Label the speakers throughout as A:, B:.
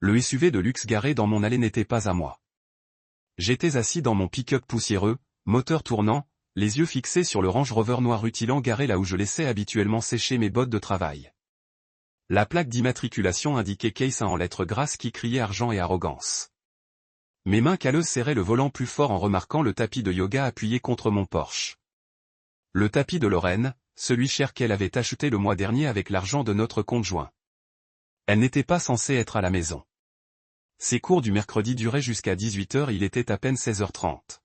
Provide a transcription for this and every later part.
A: Le SUV de luxe garé dans mon allée n'était pas à moi. J'étais assis dans mon pick-up poussiéreux, moteur tournant, les yeux fixés sur le Range Rover noir rutilant garé là où je laissais habituellement sécher mes bottes de travail. La plaque d'immatriculation indiquait Case en lettres grasses qui criait argent et arrogance. Mes mains calleuses serraient le volant plus fort en remarquant le tapis de yoga appuyé contre mon Porsche. Le tapis de Lorraine, celui cher qu'elle avait acheté le mois dernier avec l'argent de notre conjoint. Elle n'était pas censée être à la maison. Ses cours du mercredi duraient jusqu'à 18h, il était à peine 16h30.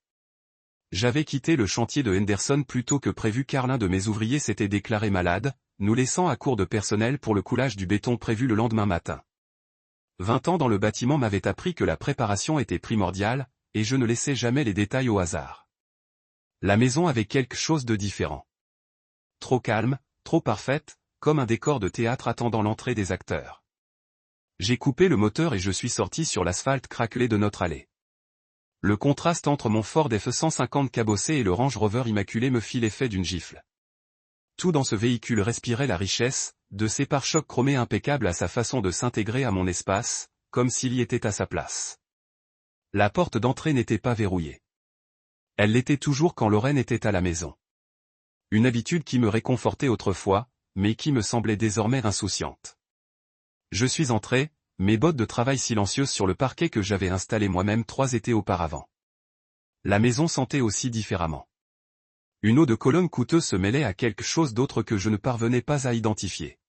A: J'avais quitté le chantier de Henderson plus tôt que prévu car l'un de mes ouvriers s'était déclaré malade, nous laissant à court de personnel pour le coulage du béton prévu le lendemain matin. 20 ans dans le bâtiment m'avaient appris que la préparation était primordiale, et je ne laissais jamais les détails au hasard. La maison avait quelque chose de différent. Trop calme, trop parfaite, comme un décor de théâtre attendant l'entrée des acteurs. J'ai coupé le moteur et je suis sorti sur l'asphalte craquelé de notre allée. Le contraste entre mon Ford F-150 cabossé et le Range Rover immaculé me fit l'effet d'une gifle. Tout dans ce véhicule respirait la richesse, de ses pare-chocs chromés impeccables à sa façon de s'intégrer à mon espace, comme s'il y était à sa place. La porte d'entrée n'était pas verrouillée. Elle l'était toujours quand Lorraine était à la maison. Une habitude qui me réconfortait autrefois, mais qui me semblait désormais insouciante. Je suis entré, mes bottes de travail silencieuses sur le parquet que j'avais installé moi-même 3 étés auparavant. La maison sentait aussi différemment. Une eau de Cologne coûteuse se mêlait à quelque chose d'autre que je ne parvenais pas à identifier.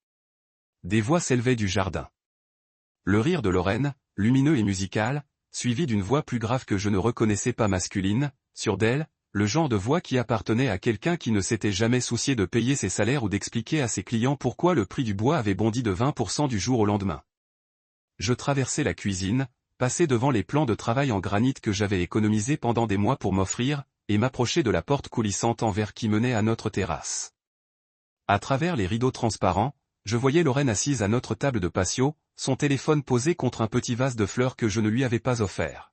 A: Des voix s'élevaient du jardin. Le rire de Lorraine, lumineux et musical, suivi d'une voix plus grave que je ne reconnaissais pas masculine, sur d'elle, le genre de voix qui appartenait à quelqu'un qui ne s'était jamais soucié de payer ses salaires ou d'expliquer à ses clients pourquoi le prix du bois avait bondi de 20% du jour au lendemain. Je traversai la cuisine, passai devant les plans de travail en granit que j'avais économisés pendant des mois pour m'offrir, et m'approchai de la porte coulissante en verre qui menait à notre terrasse. À travers les rideaux transparents, je voyais Lorraine assise à notre table de patio, son téléphone posé contre un petit vase de fleurs que je ne lui avais pas offert.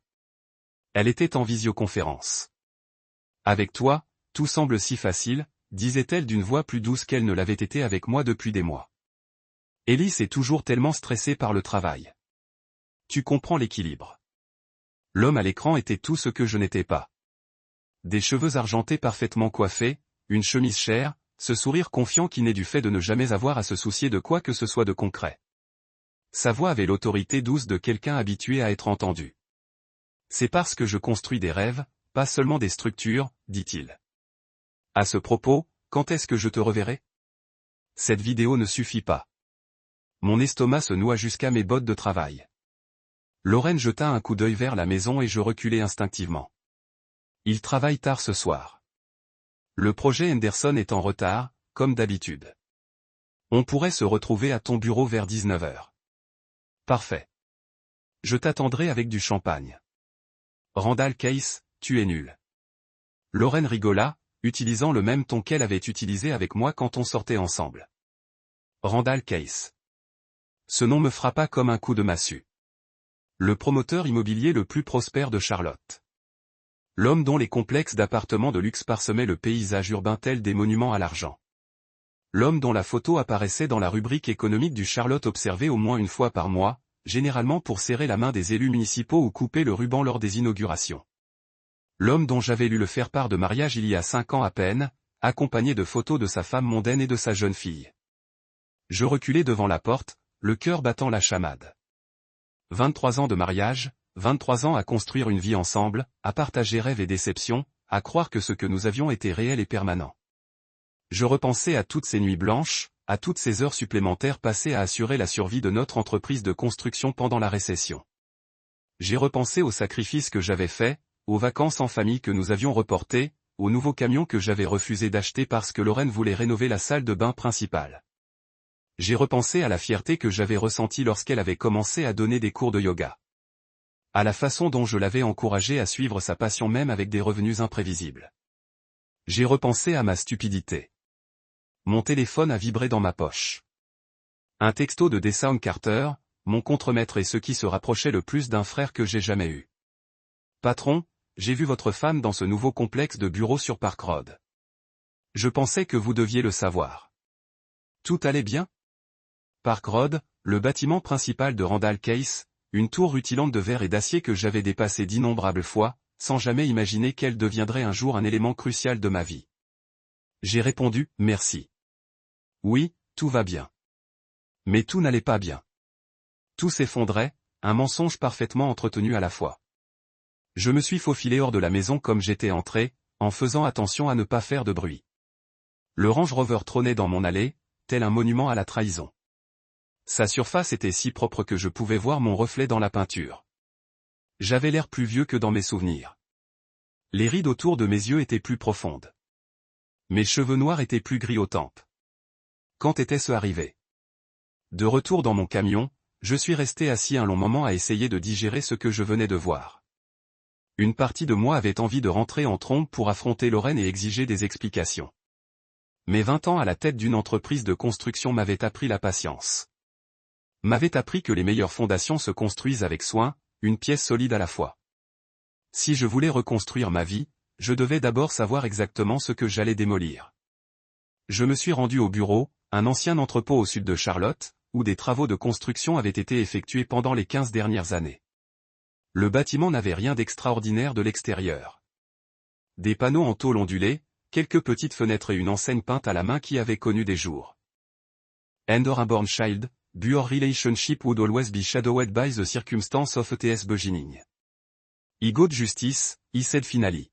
A: Elle était en visioconférence. « Avec toi, tout semble si facile », disait-elle d'une voix plus douce qu'elle ne l'avait été avec moi depuis des mois. Élise est toujours tellement stressée par le travail. Tu comprends l'équilibre. L'homme à l'écran était tout ce que je n'étais pas. Des cheveux argentés parfaitement coiffés, une chemise chère, ce sourire confiant qui naît du fait de ne jamais avoir à se soucier de quoi que ce soit de concret. Sa voix avait l'autorité douce de quelqu'un habitué à être entendu. C'est parce que je construis des rêves, pas seulement des structures, dit-il. À ce propos, quand est-ce que je te reverrai ? Cette vidéo ne suffit pas. Mon estomac se noua jusqu'à mes bottes de travail. Lorraine jeta un coup d'œil vers la maison et je reculai instinctivement. Il travaille tard ce soir. Le projet Henderson est en retard, comme d'habitude. On pourrait se retrouver à ton bureau vers 19h. Parfait. Je t'attendrai avec du champagne. Randall Case, tu es nul. Lorraine rigola, utilisant le même ton qu'elle avait utilisé avec moi quand on sortait ensemble. Randall Case. Ce nom me frappa comme un coup de massue. Le promoteur immobilier le plus prospère de Charlotte. L'homme dont les complexes d'appartements de luxe parsemaient le paysage urbain tel des monuments à l'argent. L'homme dont la photo apparaissait dans la rubrique économique du Charlotte observé au moins une fois par mois, généralement pour serrer la main des élus municipaux ou couper le ruban lors des inaugurations. L'homme dont j'avais lu le faire-part de mariage il y a 5 ans à peine, accompagné de photos de sa femme mondaine et de sa jeune fille. Je reculai devant la porte, le cœur battant la chamade. 23 ans de mariage, 23 ans à construire une vie ensemble, à partager rêves et déceptions, à croire que ce que nous avions était réel et permanent. Je repensais à toutes ces nuits blanches, à toutes ces heures supplémentaires passées à assurer la survie de notre entreprise de construction pendant la récession. J'ai repensé aux sacrifices que j'avais faits, aux vacances en famille que nous avions reportées, aux nouveaux camions que j'avais refusé d'acheter parce que Lorraine voulait rénover la salle de bain principale. J'ai repensé à la fierté que j'avais ressentie lorsqu'elle avait commencé à donner des cours de yoga. À la façon dont je l'avais encouragée à suivre sa passion même avec des revenus imprévisibles. J'ai repensé à ma stupidité. Mon téléphone a vibré dans ma poche. Un texto de Deshaun Carter, mon contremaître et ce qui se rapprochait le plus d'un frère que j'ai jamais eu. Patron, j'ai vu votre femme dans ce nouveau complexe de bureaux sur Park Road. Je pensais que vous deviez le savoir. Tout allait bien ? Park Road, le bâtiment principal de Randall Case, une tour rutilante de verre et d'acier que j'avais dépassée d'innombrables fois, sans jamais imaginer qu'elle deviendrait un jour un élément crucial de ma vie. J'ai répondu, merci. Oui, tout va bien. Mais tout n'allait pas bien. Tout s'effondrait, un mensonge parfaitement entretenu à la fois. Je me suis faufilé hors de la maison comme j'étais entré, en faisant attention à ne pas faire de bruit. Le Range Rover trônait dans mon allée, tel un monument à la trahison. Sa surface était si propre que je pouvais voir mon reflet dans la peinture. J'avais l'air plus vieux que dans mes souvenirs. Les rides autour de mes yeux étaient plus profondes. Mes cheveux noirs étaient plus gris aux tempes. Quand était-ce arrivé? De retour dans mon camion, je suis resté assis un long moment à essayer de digérer ce que je venais de voir. Une partie de moi avait envie de rentrer en trombe pour affronter Lorraine et exiger des explications. Mes 20 ans à la tête d'une entreprise de construction m'avaient appris la patience. M'avaient appris que les meilleures fondations se construisent avec soin, une pièce solide à la fois. Si je voulais reconstruire ma vie, je devais d'abord savoir exactement ce que j'allais démolir. Je me suis rendu au bureau, un ancien entrepôt au sud de Charlotte, où des travaux de construction avaient été effectués pendant les 15 dernières années. Le bâtiment n'avait rien d'extraordinaire de l'extérieur. Des panneaux en tôle ondulée, quelques petites fenêtres et une enseigne peinte à la main qui avait connu des jours. Endor Unborn Child, Your relationship would always be shadowed by the circumstance of its beginning. I got justice, he said finally.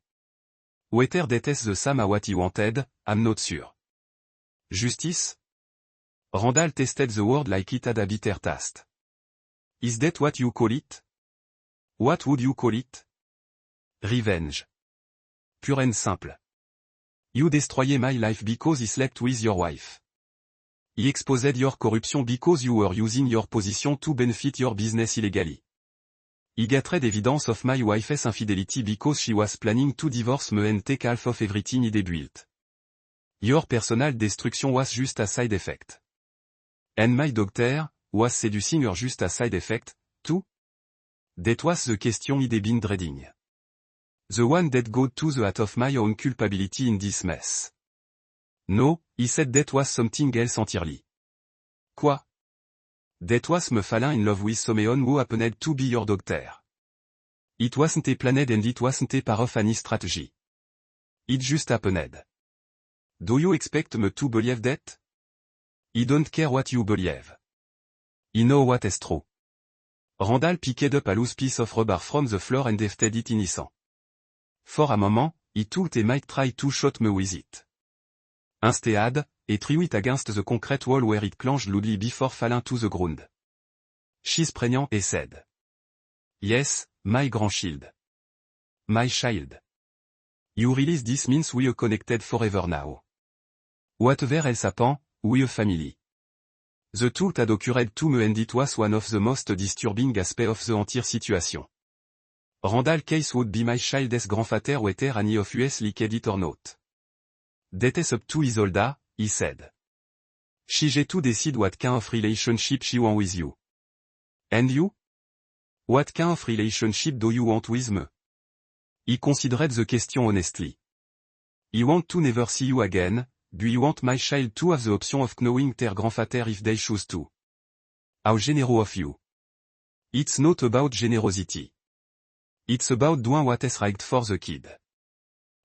A: Whether that is the same as what he wanted, I'm not sure. Justice? Randall tested the word like it had a bitter taste. Is that what you call it? What would you call it? Revenge. Pure and simple. You destroyed my life because he slept with your wife. He exposed your corruption because you were using your position to benefit your business illegally. He gathered evidence of my wife's infidelity because she was planning to divorce me and take half of everything he built. Your personal destruction was just a side effect. And my daughter was seducing her just a side effect, too? That was the question he'd been dreading. The one that got to the heart of my own culpability in this mess. No, he said that was something else entirely. Quoi? That was me falling in love with someone who happened to be your doctor. It wasn't a planned and it wasn't a part of any strategy. It just happened. Do you expect me to believe that? I don't care what you believe. I know what is true. Randall picked up a loose piece of rubber from the floor and hefted it in his hand. For a moment, he thought he might try to shoot me with it. Instead, he threw it against the concrete wall where it clanged loudly before falling to the ground. She's pregnant, he said. Yes, my grandchild. My child. You realize this means we are connected forever now. Whatever else happened, we a family. The truth had occurred to me and it was one of the most disturbing aspects of the entire situation. Randall Case would be my child's grandfather whether any of us liked it or not. That is up to Isolda, he said. She get to decide what kind of relationship she want with you. And you? What kind of relationship do you want with me? He considered the question honestly. I want to never see you again. Do you want my child to have the option of knowing their grandfather if they choose to? How generous of you. It's not about generosity. It's about doing what is right for the kid.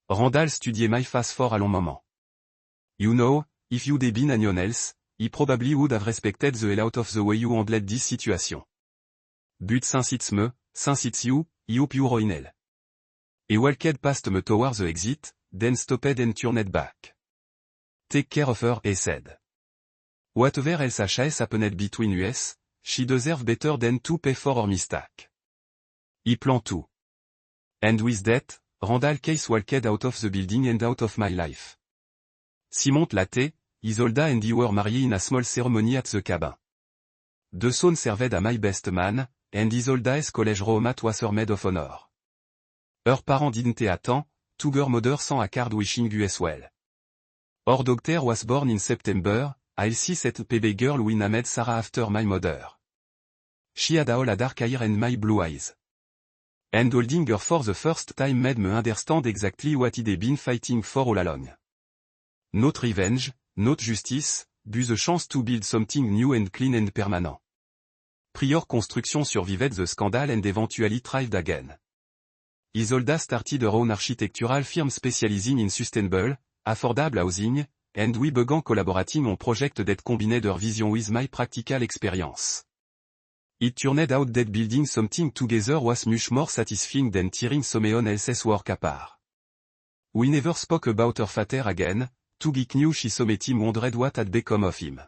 A: Randall studied my face for a long moment. You know, if you'd been anyone else, he probably would have respected the hell out of the way you handled this situation. But since it's me, since it's you, I hope you're in hell. He walked past me towards the exit, then stopped and turned back. Take care of her, he said. Whatever else has happened between us, she deserves better than to pay for her mistake. He planned to. And with that, Randall Case walked out of the building and out of my life. Simon Latte, Isolda and I were married in a small ceremony at the cabin. The son served as my best man, and Isolda's college roommate was her maid of honor. Her parents didn't attend, to her mother sent a card wishing us well. Our daughter was born in September, I'll see that baby girl we named Sarah after my mother. She had all a dark hair and my blue eyes. And holding her for the first time made me understand exactly what I'd been fighting for all along. Not revenge, not justice, but the chance to build something new and clean and permanent. Prior Construction survived the scandal and eventually thrived again. Isolda started her own architectural firm specializing in sustainable, affordable housing, and we began collaborating on project that combined her vision with my practical experience. It turned out that building something together was much more satisfying than tearing someone else's work apart. We never spoke about her father again, Tugik knew she sometimes wondered what had become of him.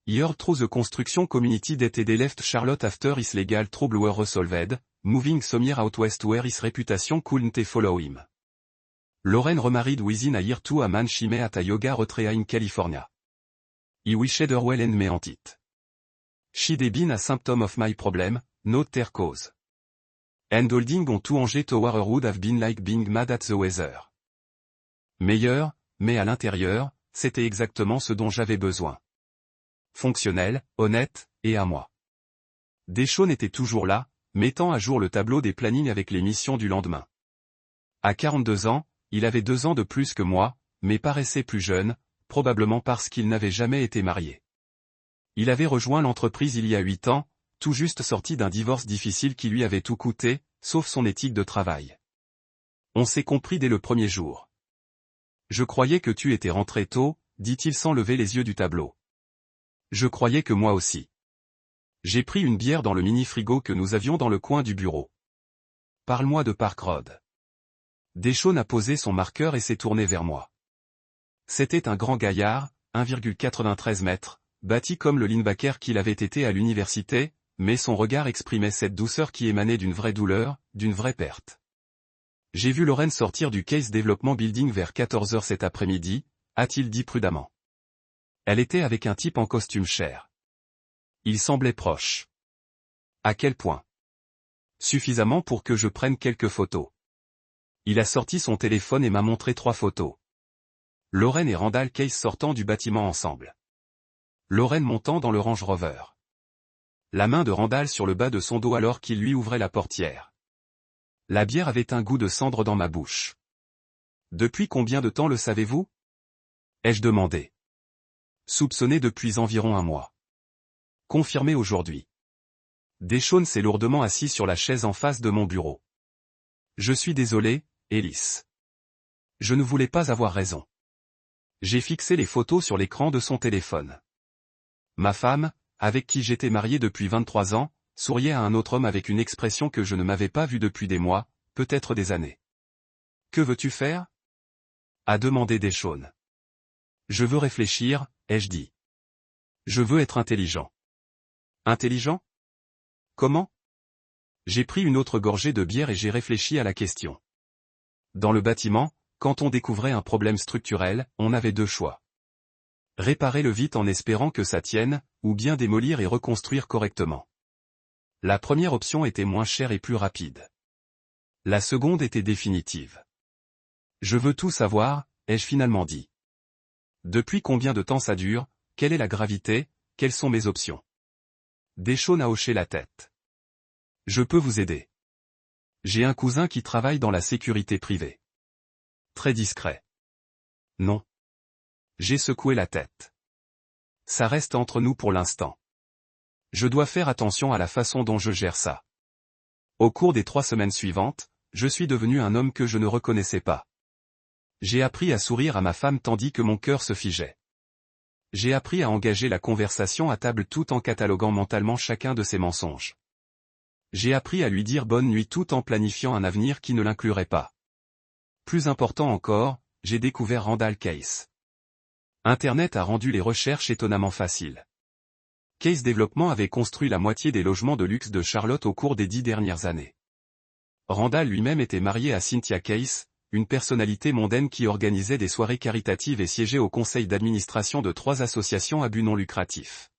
A: He heard through the construction community that he left Charlotte after his legal trouble were resolved, moving somewhere out west where his reputation couldn't follow him. Lauren remarried within a year to a man she met at a yoga retreat in California. He wished her well and meant it. She'd been a symptom of my problem, not their cause. And holding on to Angers Tower would have been like being mad at the weather. Meilleur, mais à l'intérieur, c'était exactement ce dont j'avais besoin. Fonctionnel, honnête, et à moi. Deshawn était toujours là, mettant à jour le tableau des plannings avec les missions du lendemain. À 42 ans, il avait 2 ans de plus que moi, mais paraissait plus jeune, probablement parce qu'il n'avait jamais été marié. Il avait rejoint l'entreprise il y a 8 ans, tout juste sorti d'un divorce difficile qui lui avait tout coûté, sauf son éthique de travail. On s'est compris dès le premier jour. Je croyais que tu étais rentré tôt, dit-il sans lever les yeux du tableau. Je croyais que moi aussi. J'ai pris une bière dans le mini-frigo que nous avions dans le coin du bureau. Parle-moi de Park Road. Deshawn a posé son marqueur et s'est tourné vers moi. C'était un grand gaillard, 1,93 mètres, bâti comme le linebacker qu'il avait été à l'université, mais son regard exprimait cette douceur qui émanait d'une vraie douleur, d'une vraie perte. J'ai vu Lauren sortir du Case Development Building vers 14 h cet après-midi, a-t-il dit prudemment. Elle était avec un type en costume cher. Il semblait proche. À quel point? Suffisamment pour que je prenne quelques photos. Il a sorti son téléphone et m'a montré 3 photos. Lauren et Randall Case sortant du bâtiment ensemble. Lauren montant dans le Range Rover. La main de Randall sur le bas de son dos alors qu'il lui ouvrait la portière. La bière avait un goût de cendre dans ma bouche. Depuis combien de temps le savez-vous? Ai-je demandé. Soupçonné depuis environ 1 mois. Confirmé aujourd'hui. Deshawn s'est lourdement assis sur la chaise en face de mon bureau. Je suis désolé, Ellis. Je ne voulais pas avoir raison. J'ai fixé les photos sur l'écran de son téléphone. Ma femme, avec qui j'étais marié depuis 23 ans, souriait à un autre homme avec une expression que je ne m'avais pas vue depuis des mois, peut-être des années. Que veux-tu faire? A demandé Deshawn. Je veux réfléchir, ai-je dit. Je veux être intelligent. Intelligent? Comment? J'ai pris une autre gorgée de bière et j'ai réfléchi à la question. Dans le bâtiment, quand on découvrait un problème structurel, on avait 2 choix. Réparer-le vite en espérant que ça tienne, ou bien démolir et reconstruire correctement. La première option était moins chère et plus rapide. La seconde était définitive. Je veux tout savoir, ai-je finalement dit. Depuis combien de temps ça dure, quelle est la gravité, quelles sont mes options? Deshawn a hoché la tête. Je peux vous aider. J'ai un cousin qui travaille dans la sécurité privée. Très discret. Non. J'ai secoué la tête. Ça reste entre nous pour l'instant. Je dois faire attention à la façon dont je gère ça. Au cours des 3 semaines suivantes, je suis devenu un homme que je ne reconnaissais pas. J'ai appris à sourire à ma femme tandis que mon cœur se figeait. J'ai appris à engager la conversation à table tout en cataloguant mentalement chacun de ses mensonges. J'ai appris à lui dire bonne nuit tout en planifiant un avenir qui ne l'inclurait pas. Plus important encore, j'ai découvert Randall Case. Internet a rendu les recherches étonnamment faciles. Case Development avait construit la moitié des logements de luxe de Charlotte au cours des 10 dernières années. Randall lui-même était marié à Cynthia Case, une personnalité mondaine qui organisait des soirées caritatives et siégeait au conseil d'administration de 3 associations à but non lucratif.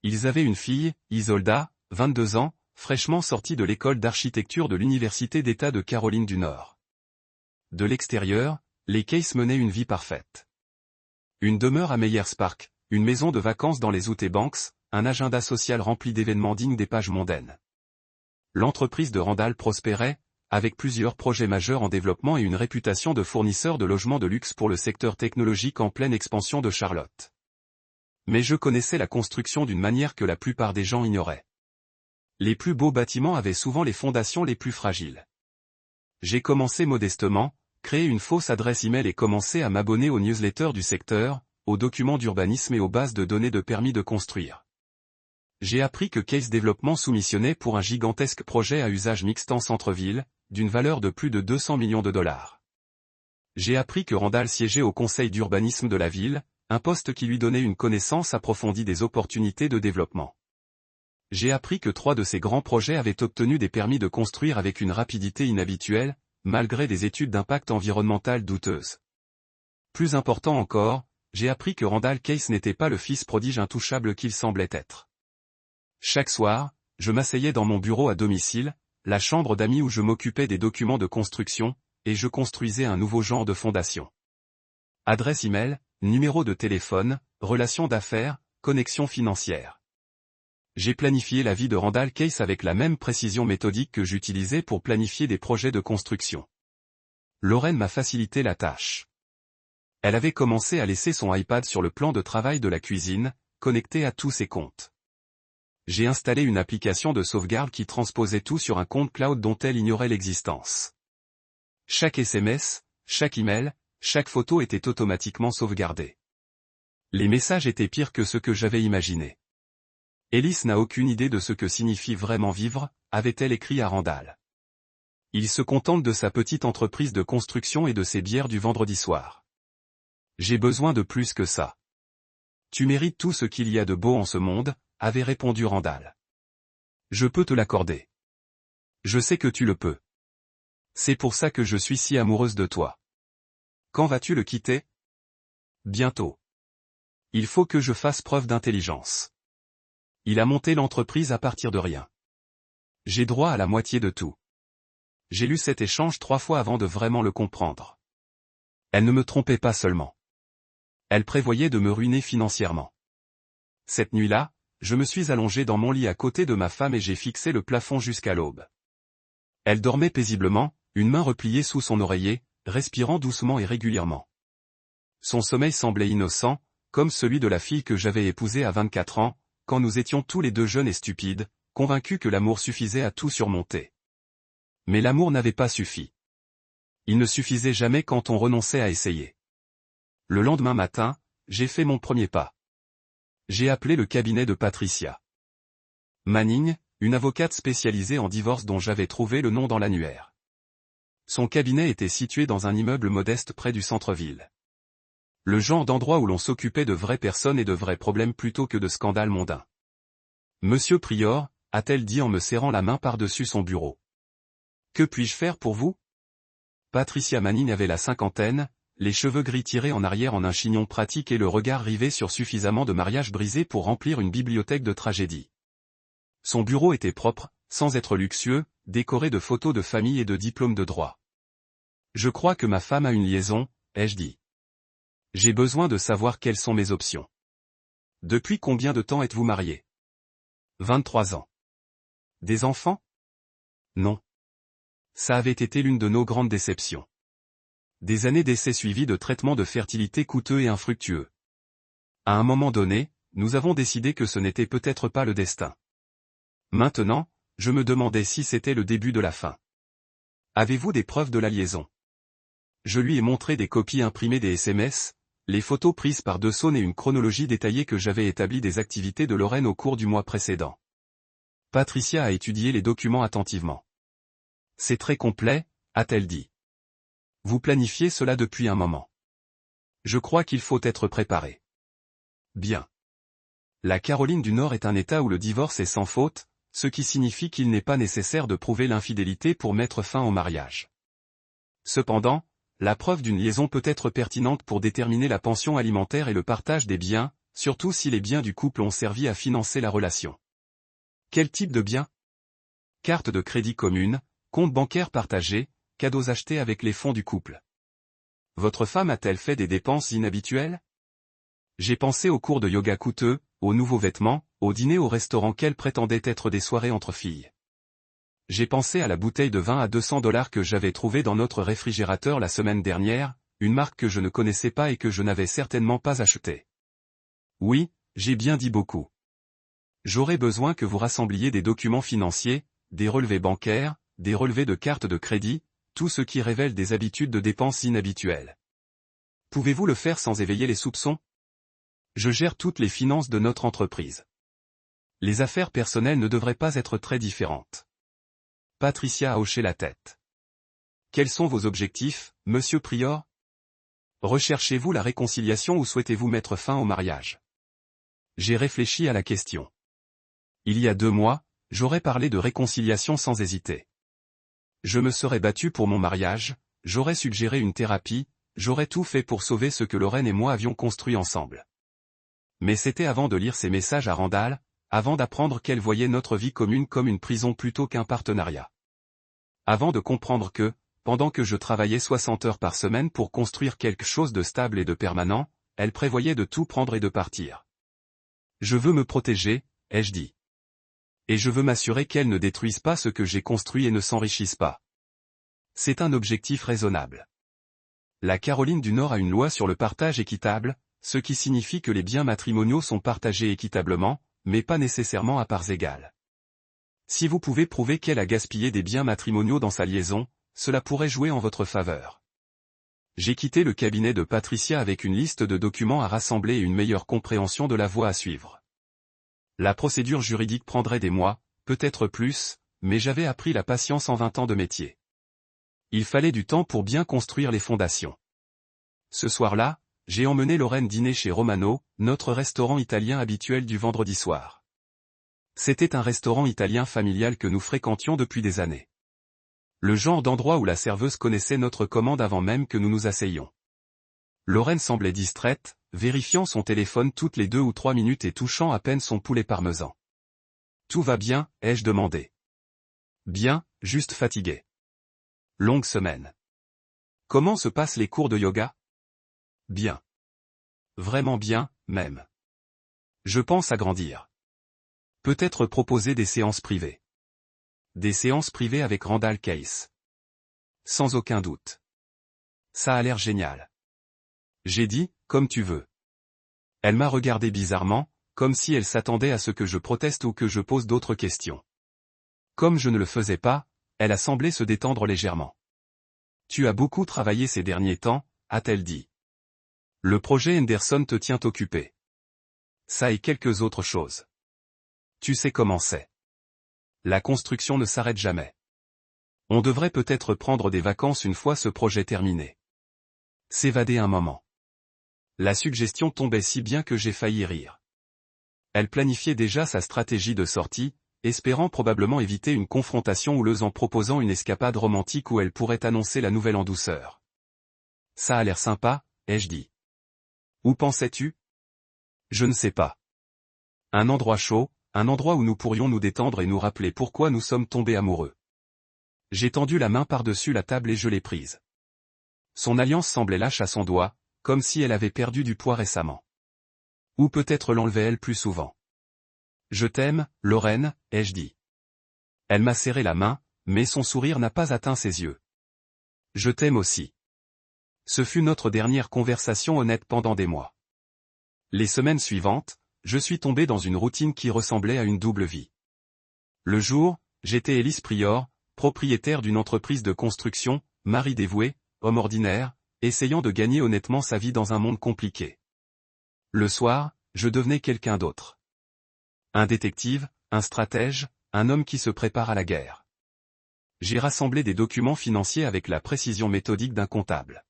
A: Ils avaient une fille, Isolda, 22 ans, fraîchement sortie de l'école d'architecture de l'Université d'État de Caroline du Nord. De l'extérieur, les Case menaient une vie parfaite. Une demeure à Meyers Park, une maison de vacances dans les Outer Banks, un agenda social rempli d'événements dignes des pages mondaines. L'entreprise de Randall prospérait, avec plusieurs projets majeurs en développement et une réputation de fournisseur de logements de luxe pour le secteur technologique en pleine expansion de Charlotte. Mais je connaissais la construction d'une manière que la plupart des gens ignoraient. Les plus beaux bâtiments avaient souvent les fondations les plus fragiles. J'ai commencé modestement, créé une fausse adresse email et commencé à m'abonner aux newsletters du secteur, aux documents d'urbanisme et aux bases de données de permis de construire. J'ai appris que Case Développement soumissionnait pour un gigantesque projet à usage mixte en centre-ville, d'une valeur de plus de 200 millions de dollars. J'ai appris que Randall siégeait au conseil d'urbanisme de la ville, un poste qui lui donnait une connaissance approfondie des opportunités de développement. J'ai appris que 3 de ces grands projets avaient obtenu des permis de construire avec une rapidité inhabituelle, malgré des études d'impact environnemental douteuses. Plus important encore, j'ai appris que Randall Case n'était pas le fils prodige intouchable qu'il semblait être. Chaque soir, je m'asseyais dans mon bureau à domicile, la chambre d'amis où je m'occupais des documents de construction, et je construisais un nouveau genre de fondation. Adresse email, numéro de téléphone, relations d'affaires, connexion financière. J'ai planifié la vie de Randall Case avec la même précision méthodique que j'utilisais pour planifier des projets de construction. Lorraine m'a facilité la tâche. Elle avait commencé à laisser son iPad sur le plan de travail de la cuisine, connecté à tous ses comptes. J'ai installé une application de sauvegarde qui transposait tout sur un compte cloud dont elle ignorait l'existence. Chaque SMS, chaque email, chaque photo était automatiquement sauvegardée. Les messages étaient pires que ce que j'avais imaginé. Ellis n'a aucune idée de ce que signifie vraiment vivre, avait-elle écrit à Randall. Il se contente de sa petite entreprise de construction et de ses bières du vendredi soir. J'ai besoin de plus que ça. Tu mérites tout ce qu'il y a de beau en ce monde, avait répondu Randall. Je peux te l'accorder. Je sais que tu le peux. C'est pour ça que je suis si amoureuse de toi. Quand vas-tu le quitter? Bientôt. Il faut que je fasse preuve d'intelligence. Il a monté l'entreprise à partir de rien. J'ai droit à la moitié de tout. J'ai lu cet échange 3 fois avant de vraiment le comprendre. Elle ne me trompait pas seulement. Elle prévoyait de me ruiner financièrement. Cette nuit-là, je me suis allongé dans mon lit à côté de ma femme et j'ai fixé le plafond jusqu'à l'aube. Elle dormait paisiblement, une main repliée sous son oreiller, respirant doucement et régulièrement. Son sommeil semblait innocent, comme celui de la fille que j'avais épousée à 24 ans, quand nous étions tous les deux jeunes et stupides, convaincus que l'amour suffisait à tout surmonter. Mais l'amour n'avait pas suffi. Il ne suffisait jamais quand on renonçait à essayer. Le lendemain matin, j'ai fait mon premier pas. J'ai appelé le cabinet de Patricia Manning, une avocate spécialisée en divorce dont j'avais trouvé le nom dans l'annuaire. Son cabinet était situé dans un immeuble modeste près du centre-ville. Le genre d'endroit où l'on s'occupait de vraies personnes et de vrais problèmes plutôt que de scandales mondains. Monsieur Prior, a-t-elle dit en me serrant la main par-dessus son bureau. Que puis-je faire pour vous? Patricia Manning avait la cinquantaine, les cheveux gris tirés en arrière en un chignon pratique et le regard rivé sur suffisamment de mariages brisés pour remplir une bibliothèque de tragédies. Son bureau était propre, sans être luxueux, décoré de photos de famille et de diplômes de droit. Je crois que ma femme a une liaison, ai-je dit. J'ai besoin de savoir quelles sont mes options. Depuis combien de temps êtes-vous marié? 23 ans. Des enfants? Non. Ça avait été l'une de nos grandes déceptions. Des années d'essais suivis de traitements de fertilité coûteux et infructueux. À un moment donné, nous avons décidé que ce n'était peut-être pas le destin. Maintenant, je me demandais si c'était le début de la fin. Avez-vous des preuves de la liaison? Je lui ai montré des copies imprimées des SMS, les photos prises par Dawson et une chronologie détaillée que j'avais établie des activités de Lorraine au cours du mois précédent. Patricia a étudié les documents attentivement. C'est très complet, a-t-elle dit. Vous planifiez cela depuis un moment. Je crois qu'il faut être préparé. Bien. La Caroline du Nord est un État où le divorce est sans faute, ce qui signifie qu'il n'est pas nécessaire de prouver l'infidélité pour mettre fin au mariage. Cependant, la preuve d'une liaison peut être pertinente pour déterminer la pension alimentaire et le partage des biens, surtout si les biens du couple ont servi à financer la relation. Quel type de biens? Carte de crédit commune, compte bancaire partagé, cadeaux achetés avec les fonds du couple. Votre femme a-t-elle fait des dépenses inhabituelles? J'ai pensé aux cours de yoga coûteux, aux nouveaux vêtements, aux dîners au restaurant qu'elles prétendaient être des soirées entre filles. J'ai pensé à la bouteille de vin à $200 que j'avais trouvée dans notre réfrigérateur la semaine dernière, une marque que je ne connaissais pas et que je n'avais certainement pas achetée. Oui, j'ai bien dit beaucoup. J'aurai besoin que vous rassembliez des documents financiers, des relevés bancaires, des relevés de cartes de crédit, tout ce qui révèle des habitudes de dépenses inhabituelles. Pouvez-vous le faire sans éveiller les soupçons? Je gère toutes les finances de notre entreprise. Les affaires personnelles ne devraient pas être très différentes. Patricia a hoché la tête. Quels sont vos objectifs, monsieur Prior? Recherchez-vous la réconciliation ou souhaitez-vous mettre fin au mariage? J'ai réfléchi à la question. Il y a 2 mois, j'aurais parlé de réconciliation sans hésiter. Je me serais battu pour mon mariage, j'aurais suggéré une thérapie, j'aurais tout fait pour sauver ce que Lorraine et moi avions construit ensemble. Mais c'était avant de lire ces messages à Randall, avant d'apprendre qu'elle voyait notre vie commune comme une prison plutôt qu'un partenariat. Avant de comprendre que, pendant que je travaillais 60 heures par semaine pour construire quelque chose de stable et de permanent, elle prévoyait de tout prendre et de partir. Je veux me protéger, ai-je dit. Et je veux m'assurer qu'elle ne détruise pas ce que j'ai construit et ne s'enrichisse pas. C'est un objectif raisonnable. La Caroline du Nord a une loi sur le partage équitable, ce qui signifie que les biens matrimoniaux sont partagés équitablement, mais pas nécessairement à parts égales. Si vous pouvez prouver qu'elle a gaspillé des biens matrimoniaux dans sa liaison, cela pourrait jouer en votre faveur. J'ai quitté le cabinet de Patricia avec une liste de documents à rassembler et une meilleure compréhension de la voie à suivre. La procédure juridique prendrait des mois, peut-être plus, mais j'avais appris la patience en 20 ans de métier. Il fallait du temps pour bien construire les fondations. Ce soir-là, j'ai emmené Lorraine dîner chez Romano, notre restaurant italien habituel du vendredi soir. C'était un restaurant italien familial que nous fréquentions depuis des années. Le genre d'endroit où la serveuse connaissait notre commande avant même que nous nous asseyions. Lorraine semblait distraite, vérifiant son téléphone toutes les 2 ou 3 minutes et touchant à peine son poulet parmesan. « Tout va bien, ai-je demandé. »« Bien, juste fatigué. »« Longue semaine. »« Comment se passent les cours de yoga ?»« Bien. »« Vraiment bien, même. »« Je pense agrandir. »« Peut-être proposer des séances privées. »« Des séances privées avec Randall Case. »« Sans aucun doute. »« Ça a l'air génial. » J'ai dit, comme tu veux. Elle m'a regardé bizarrement, comme si elle s'attendait à ce que je proteste ou que je pose d'autres questions. Comme je ne le faisais pas, elle a semblé se détendre légèrement. Tu as beaucoup travaillé ces derniers temps, a-t-elle dit. Le projet Henderson te tient occupé. Ça et quelques autres choses. Tu sais comment c'est. La construction ne s'arrête jamais. On devrait peut-être prendre des vacances une fois ce projet terminé. S'évader un moment. La suggestion tombait si bien que j'ai failli rire. Elle planifiait déjà sa stratégie de sortie, espérant probablement éviter une confrontation houleuse en proposant une escapade romantique où elle pourrait annoncer la nouvelle en douceur. Ça a l'air sympa, ai-je dit. Où pensais-tu? Je ne sais pas. Un endroit chaud, un endroit où nous pourrions nous détendre et nous rappeler pourquoi nous sommes tombés amoureux. J'ai tendu la main par-dessus la table et je l'ai prise. Son alliance semblait lâche à son doigt, comme si elle avait perdu du poids récemment. Ou peut-être l'enlevait-elle plus souvent. Je t'aime, Lorraine, ai-je dit. Elle m'a serré la main, mais son sourire n'a pas atteint ses yeux. Je t'aime aussi. Ce fut notre dernière conversation honnête pendant des mois. Les semaines suivantes, je suis tombé dans une routine qui ressemblait à une double vie. Le jour, j'étais Élise Prior, propriétaire d'une entreprise de construction, mari dévoué, homme ordinaire, essayant de gagner honnêtement sa vie dans un monde compliqué. Le soir, je devenais quelqu'un d'autre. Un détective, un stratège, un homme qui se prépare à la guerre. J'ai rassemblé des documents financiers avec la précision méthodique d'un comptable.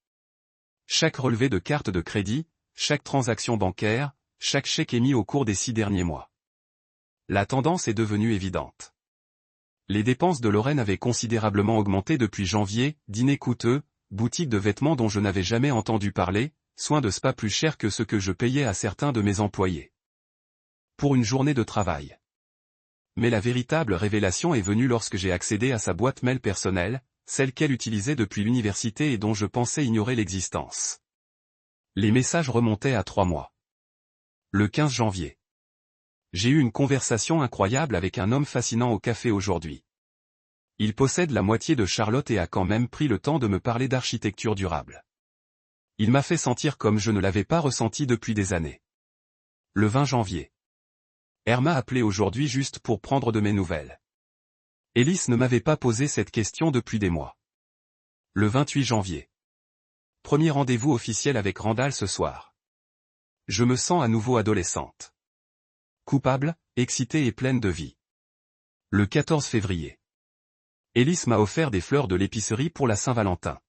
A: Chaque relevé de carte de crédit, chaque transaction bancaire, chaque chèque émis au cours des 6 derniers mois. La tendance est devenue évidente. Les dépenses de Lorraine avaient considérablement augmenté depuis janvier, dîners coûteux, boutique de vêtements dont je n'avais jamais entendu parler, soins de spa plus chers que ce que je payais à certains de mes employés. Pour une journée de travail. Mais la véritable révélation est venue lorsque j'ai accédé à sa boîte mail personnelle, celle qu'elle utilisait depuis l'université et dont je pensais ignorer l'existence. Les messages remontaient à 3 mois. Le 15 janvier. J'ai eu une conversation incroyable avec un homme fascinant au café aujourd'hui. Il possède la moitié de Charlotte et a quand même pris le temps de me parler d'architecture durable. Il m'a fait sentir comme je ne l'avais pas ressenti depuis des années. Le 20 janvier. R m'a appelé aujourd'hui juste pour prendre de mes nouvelles. Ellis ne m'avait pas posé cette question depuis des mois. Le 28 janvier. Premier rendez-vous officiel avec Randall ce soir. Je me sens à nouveau adolescente. Coupable, excitée et pleine de vie. Le 14 février. Ellis m'a offert des fleurs de l'épicerie pour la Saint-Valentin.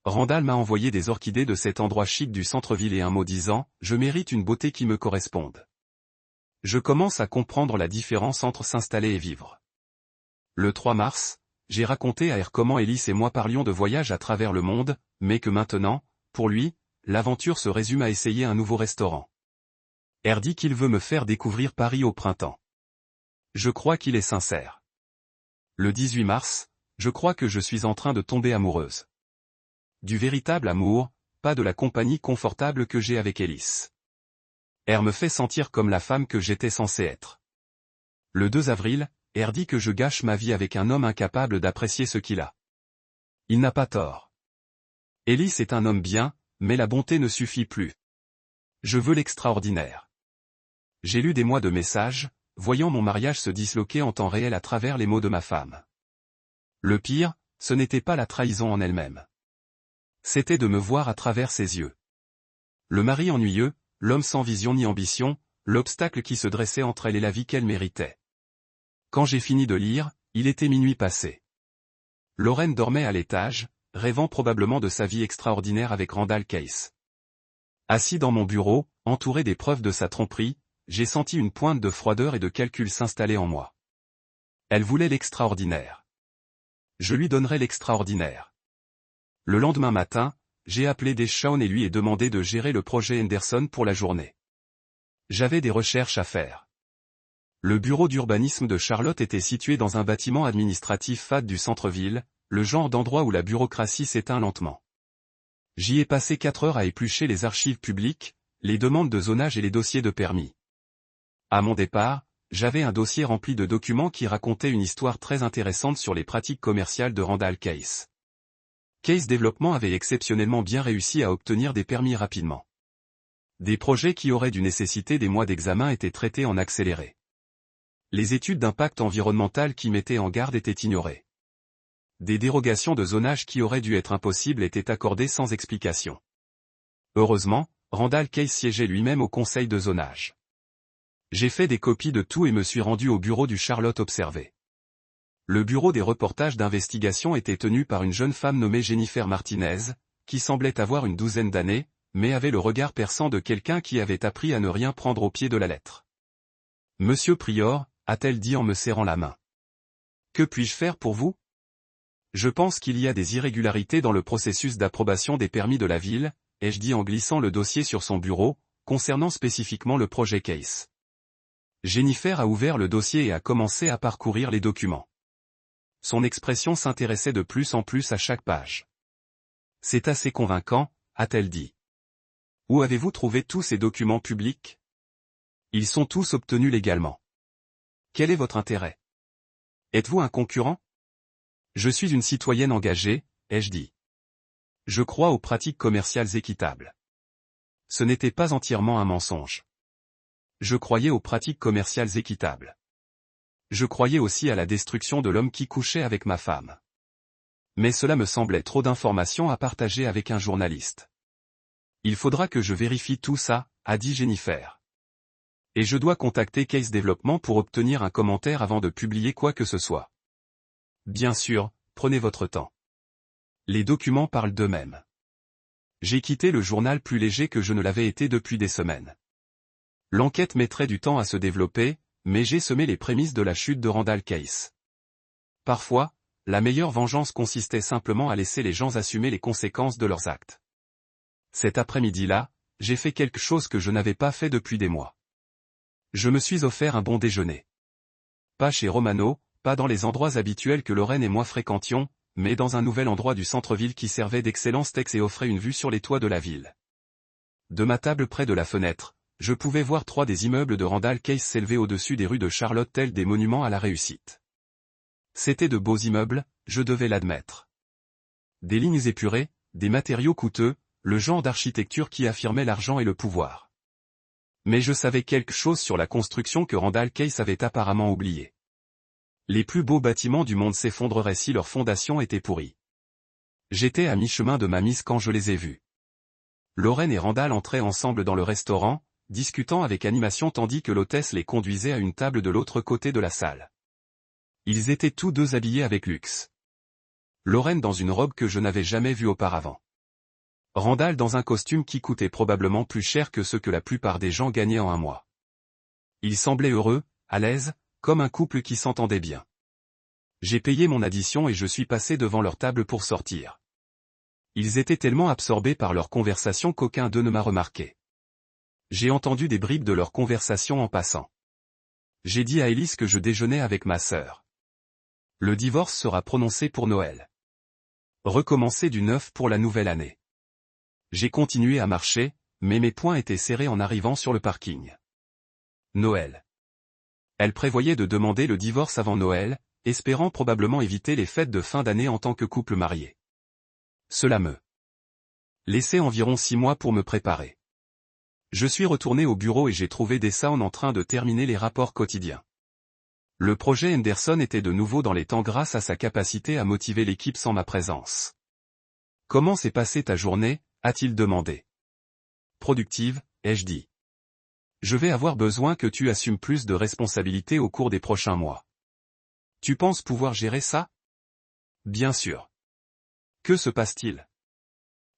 A: Randall m'a envoyé des orchidées de cet endroit chic du centre-ville et un mot disant « Je mérite une beauté qui me corresponde ». Je commence à comprendre la différence entre s'installer et vivre. Le 3 mars, j'ai raconté à R comment Ellis et moi parlions de voyage à travers le monde, mais que maintenant, pour lui, l'aventure se résume à essayer un nouveau restaurant. R dit qu'il veut me faire découvrir Paris au printemps. Je crois qu'il est sincère. Le 18 mars, je crois que je suis en train de tomber amoureuse. Du véritable amour, pas de la compagnie confortable que j'ai avec Ellis. R me fait sentir comme la femme que j'étais censée être. Le 2 avril, R dit que je gâche ma vie avec un homme incapable d'apprécier ce qu'il a. Il n'a pas tort. Ellis est un homme bien, mais la bonté ne suffit plus. Je veux l'extraordinaire. J'ai lu des mois de messages, voyant mon mariage se disloquer en temps réel à travers les mots de ma femme. Le pire, ce n'était pas la trahison en elle-même. C'était de me voir à travers ses yeux. Le mari ennuyeux, l'homme sans vision ni ambition, l'obstacle qui se dressait entre elle et la vie qu'elle méritait. Quand j'ai fini de lire, il était minuit passé. Lorraine dormait à l'étage, rêvant probablement de sa vie extraordinaire avec Randall Case. Assis dans mon bureau, entouré des preuves de sa tromperie, j'ai senti une pointe de froideur et de calcul s'installer en moi. Elle voulait l'extraordinaire. Je lui donnerais l'extraordinaire. Le lendemain matin, j'ai appelé Deshawn et lui ai demandé de gérer le projet Henderson pour la journée. J'avais des recherches à faire. Le bureau d'urbanisme de Charlotte était situé dans un bâtiment administratif fade du centre-ville, le genre d'endroit où la bureaucratie s'éteint lentement. J'y ai passé 4 heures à éplucher les archives publiques, les demandes de zonage et les dossiers de permis. À mon départ, j'avais un dossier rempli de documents qui racontaient une histoire très intéressante sur les pratiques commerciales de Randall Case. Case Développement avait exceptionnellement bien réussi à obtenir des permis rapidement. Des projets qui auraient dû nécessiter des mois d'examen étaient traités en accéléré. Les études d'impact environnemental qui mettaient en garde étaient ignorées. Des dérogations de zonage qui auraient dû être impossibles étaient accordées sans explication. Heureusement, Randall Case siégeait lui-même au conseil de zonage. J'ai fait des copies de tout et me suis rendu au bureau du Charlotte observer. Le bureau des reportages d'investigation était tenu par une jeune femme nommée Jennifer Martinez, qui semblait avoir une 12aine d'années, mais avait le regard perçant de quelqu'un qui avait appris à ne rien prendre au pied de la lettre. « Monsieur Prior », a-t-elle dit en me serrant la main. « Que puis-je faire pour vous ? Je pense qu'il y a des irrégularités dans le processus d'approbation des permis de la ville, ai-je dit en glissant le dossier sur son bureau, concernant spécifiquement le projet Case. Jennifer a ouvert le dossier et a commencé à parcourir les documents. Son expression s'intéressait de plus en plus à chaque page. « C'est assez convaincant », a-t-elle dit. « Où avez-vous trouvé tous ces documents publics ? Ils sont tous obtenus légalement. Quel est votre intérêt ? Êtes-vous un concurrent ? Je suis une citoyenne engagée, ai-je dit. Je crois aux pratiques commerciales équitables. Ce n'était pas entièrement un mensonge. Je croyais aux pratiques commerciales équitables. Je croyais aussi à la destruction de l'homme qui couchait avec ma femme. Mais cela me semblait trop d'informations à partager avec un journaliste. Il faudra que je vérifie tout ça, a dit Jennifer. Et je dois contacter Case Développement pour obtenir un commentaire avant de publier quoi que ce soit. Bien sûr, prenez votre temps. Les documents parlent d'eux-mêmes. J'ai quitté le journal plus léger que je ne l'avais été depuis des semaines. L'enquête mettrait du temps à se développer, mais j'ai semé les prémices de la chute de Randall Case. Parfois, la meilleure vengeance consistait simplement à laisser les gens assumer les conséquences de leurs actes. Cet après-midi-là, j'ai fait quelque chose que je n'avais pas fait depuis des mois. Je me suis offert un bon déjeuner. Pas chez Romano, pas dans les endroits habituels que Lorraine et moi fréquentions, mais dans un nouvel endroit du centre-ville qui servait d'excellents steaks et offrait une vue sur les toits de la ville. De ma table près de la fenêtre, je pouvais voir 3 des immeubles de Randall Case s'élever au-dessus des rues de Charlotte tels des monuments à la réussite. C'étaient de beaux immeubles, je devais l'admettre. Des lignes épurées, des matériaux coûteux, le genre d'architecture qui affirmait l'argent et le pouvoir. Mais je savais quelque chose sur la construction que Randall Case avait apparemment oublié. Les plus beaux bâtiments du monde s'effondreraient si leur fondation était pourrie. J'étais à mi-chemin de ma mise quand je les ai vus. Lorraine et Randall entraient ensemble dans le restaurant, discutant avec animation tandis que l'hôtesse les conduisait à une table de l'autre côté de la salle. Ils étaient tous deux habillés avec luxe. Lorraine dans une robe que je n'avais jamais vue auparavant. Randall dans un costume qui coûtait probablement plus cher que ce que la plupart des gens gagnaient en un mois. Ils semblaient heureux, à l'aise, comme un couple qui s'entendait bien. J'ai payé mon addition et je suis passé devant leur table pour sortir. Ils étaient tellement absorbés par leur conversation qu'aucun d'eux ne m'a remarqué. J'ai entendu des bribes de leur conversation en passant. J'ai dit à Elise que je déjeunais avec ma sœur. Le divorce sera prononcé pour Noël. Recommencer du neuf pour la nouvelle année. J'ai continué à marcher, mais mes poings étaient serrés en arrivant sur le parking. Noël. Elle prévoyait de demander le divorce avant Noël, espérant probablement éviter les fêtes de fin d'année en tant que couple marié. Cela me laissait environ 6 mois pour me préparer. Je suis retourné au bureau et j'ai trouvé Deshaun en train de terminer les rapports quotidiens. Le projet Henderson était de nouveau dans les temps grâce à sa capacité à motiver l'équipe sans ma présence. « Comment s'est passée ta journée ?» a-t-il demandé. « Productive, ai-je dit. Je vais avoir besoin que tu assumes plus de responsabilités au cours des prochains mois. Tu penses pouvoir gérer ça? Bien sûr. Que se passe-t-il?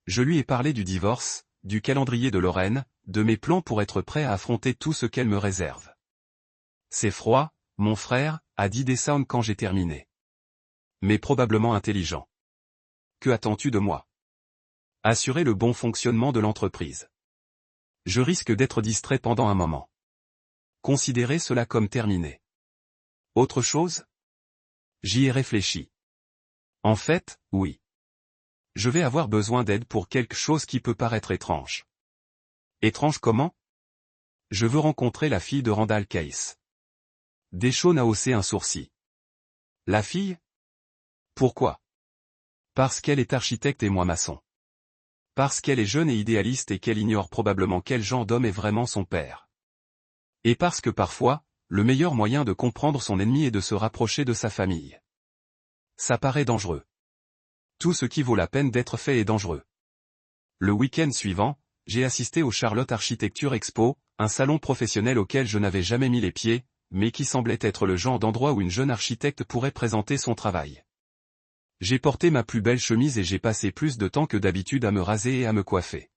A: Je lui ai parlé du divorce, du calendrier de Lorraine, de mes plans pour être prêt à affronter tout ce qu'elle me réserve. C'est froid, mon frère, a dit Deshaun quand j'ai terminé. Mais probablement intelligent. Que attends-tu de moi? Assurer le bon fonctionnement de l'entreprise. Je risque d'être distrait pendant un moment. Considérez cela comme terminé. Autre chose? J'y ai réfléchi. En fait, oui. Je vais avoir besoin d'aide pour quelque chose qui peut paraître étrange. Étrange comment? Je veux rencontrer la fille de Randall Case. Deshaun a haussé un sourcil. La fille? Pourquoi? Parce qu'elle est architecte et moi maçon. Parce qu'elle est jeune et idéaliste et qu'elle ignore probablement quel genre d'homme est vraiment son père. Et parce que parfois, le meilleur moyen de comprendre son ennemi est de se rapprocher de sa famille. Ça paraît dangereux. Tout ce qui vaut la peine d'être fait est dangereux. Le week-end suivant, j'ai assisté au Charlotte Architecture Expo, un salon professionnel auquel je n'avais jamais mis les pieds, mais qui semblait être le genre d'endroit où une jeune architecte pourrait présenter son travail. J'ai porté ma plus belle chemise et j'ai passé plus de temps que d'habitude à me raser et à me coiffer.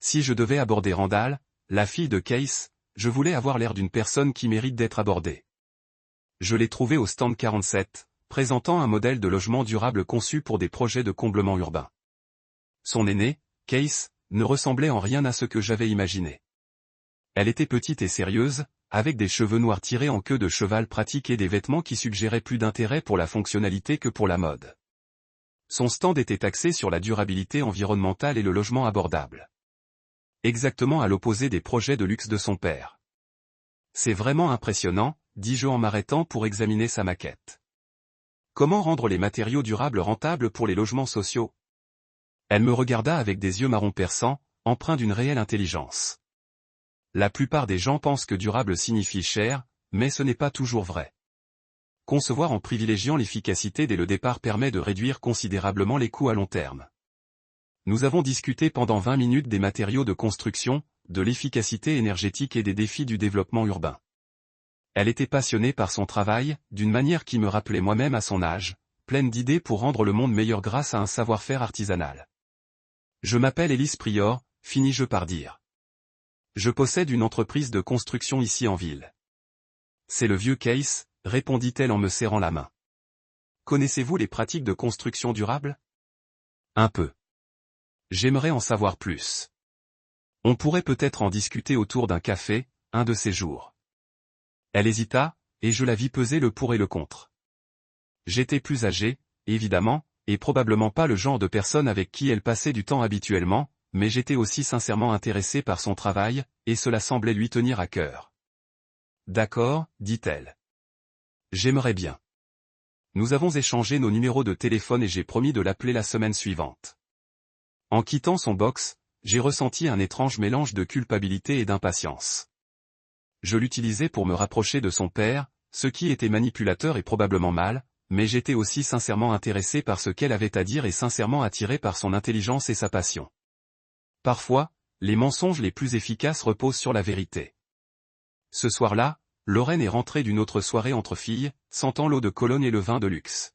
A: Si je devais aborder Randall, la fille de Case, je voulais avoir l'air d'une personne qui mérite d'être abordée. Je l'ai trouvée au stand 47, présentant un modèle de logement durable conçu pour des projets de comblement urbain. Son aînée, Case, ne ressemblait en rien à ce que j'avais imaginé. Elle était petite et sérieuse, avec des cheveux noirs tirés en queue de cheval pratique et des vêtements qui suggéraient plus d'intérêt pour la fonctionnalité que pour la mode. Son stand était axé sur la durabilité environnementale et le logement abordable. Exactement à l'opposé des projets de luxe de son père. C'est vraiment impressionnant, dis-je en m'arrêtant pour examiner sa maquette. Comment rendre les matériaux durables rentables pour les logements sociaux? Elle me regarda avec des yeux marron perçants, empreints d'une réelle intelligence. La plupart des gens pensent que durable signifie cher, mais ce n'est pas toujours vrai. Concevoir en privilégiant l'efficacité dès le départ permet de réduire considérablement les coûts à long terme. Nous avons discuté pendant 20 minutes des matériaux de construction, de l'efficacité énergétique et des défis du développement urbain. Elle était passionnée par son travail, d'une manière qui me rappelait moi-même à son âge, pleine d'idées pour rendre le monde meilleur grâce à un savoir-faire artisanal. Je m'appelle Elise Prior, finis-je par dire. Je possède une entreprise de construction ici en ville. C'est le vieux Case, répondit-elle en me serrant la main. Connaissez-vous les pratiques de construction durable? Un peu. J'aimerais en savoir plus. On pourrait peut-être en discuter autour d'un café, un de ces jours. Elle hésita, et je la vis peser le pour et le contre. J'étais plus âgé, évidemment, et probablement pas le genre de personne avec qui elle passait du temps habituellement, mais j'étais aussi sincèrement intéressé par son travail, et cela semblait lui tenir à cœur. D'accord, dit-elle. J'aimerais bien. Nous avons échangé nos numéros de téléphone et j'ai promis de l'appeler la semaine suivante. En quittant son box, j'ai ressenti un étrange mélange de culpabilité et d'impatience. Je l'utilisais pour me rapprocher de son père, ce qui était manipulateur et probablement mal, mais j'étais aussi sincèrement intéressé par ce qu'elle avait à dire et sincèrement attiré par son intelligence et sa passion. Parfois, les mensonges les plus efficaces reposent sur la vérité. Ce soir-là, Lorraine est rentrée d'une autre soirée entre filles, sentant l'eau de Cologne et le vin de luxe.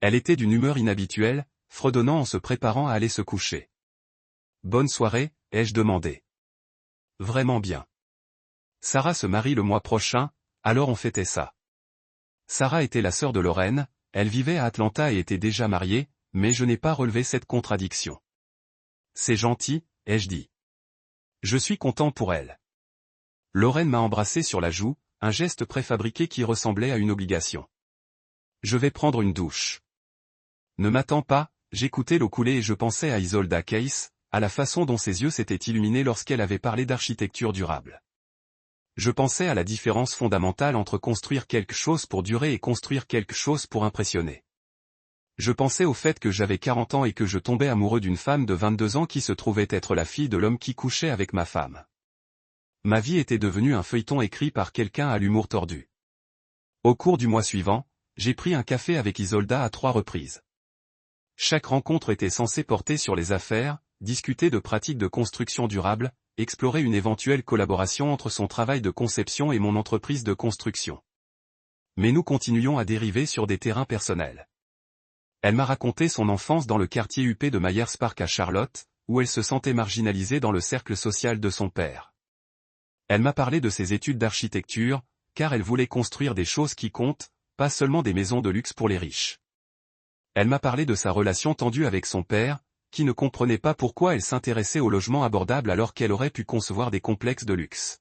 A: Elle était d'une humeur inhabituelle, fredonnant en se préparant à aller se coucher. « Bonne soirée », ai-je demandé. « Vraiment bien. Sarah se marie le mois prochain, alors on fêtait ça. » Sarah était la sœur de Lorraine, elle vivait à Atlanta et était déjà mariée, mais je n'ai pas relevé cette contradiction. « C'est gentil », ai-je dit. « Je suis content pour elle. » Lorraine m'a embrassé sur la joue, un geste préfabriqué qui ressemblait à une obligation. « Je vais prendre une douche. » Ne m'attends pas, j'écoutais l'eau couler et je pensais à Isolda Case, à la façon dont ses yeux s'étaient illuminés lorsqu'elle avait parlé d'architecture durable. Je pensais à la différence fondamentale entre construire quelque chose pour durer et construire quelque chose pour impressionner. Je pensais au fait que j'avais 40 ans et que je tombais amoureux d'une femme de 22 ans qui se trouvait être la fille de l'homme qui couchait avec ma femme. Ma vie était devenue un feuilleton écrit par quelqu'un à l'humour tordu. Au cours du mois suivant, j'ai pris un café avec Isolda à 3 reprises. Chaque rencontre était censée porter sur les affaires, discuter de pratiques de construction durable, explorer une éventuelle collaboration entre son travail de conception et mon entreprise de construction. Mais nous continuions à dériver sur des terrains personnels. Elle m'a raconté son enfance dans le quartier huppé de Myers Park à Charlotte, où elle se sentait marginalisée dans le cercle social de son père. Elle m'a parlé de ses études d'architecture, car elle voulait construire des choses qui comptent, pas seulement des maisons de luxe pour les riches. Elle m'a parlé de sa relation tendue avec son père, qui ne comprenait pas pourquoi elle s'intéressait au logement abordable alors qu'elle aurait pu concevoir des complexes de luxe.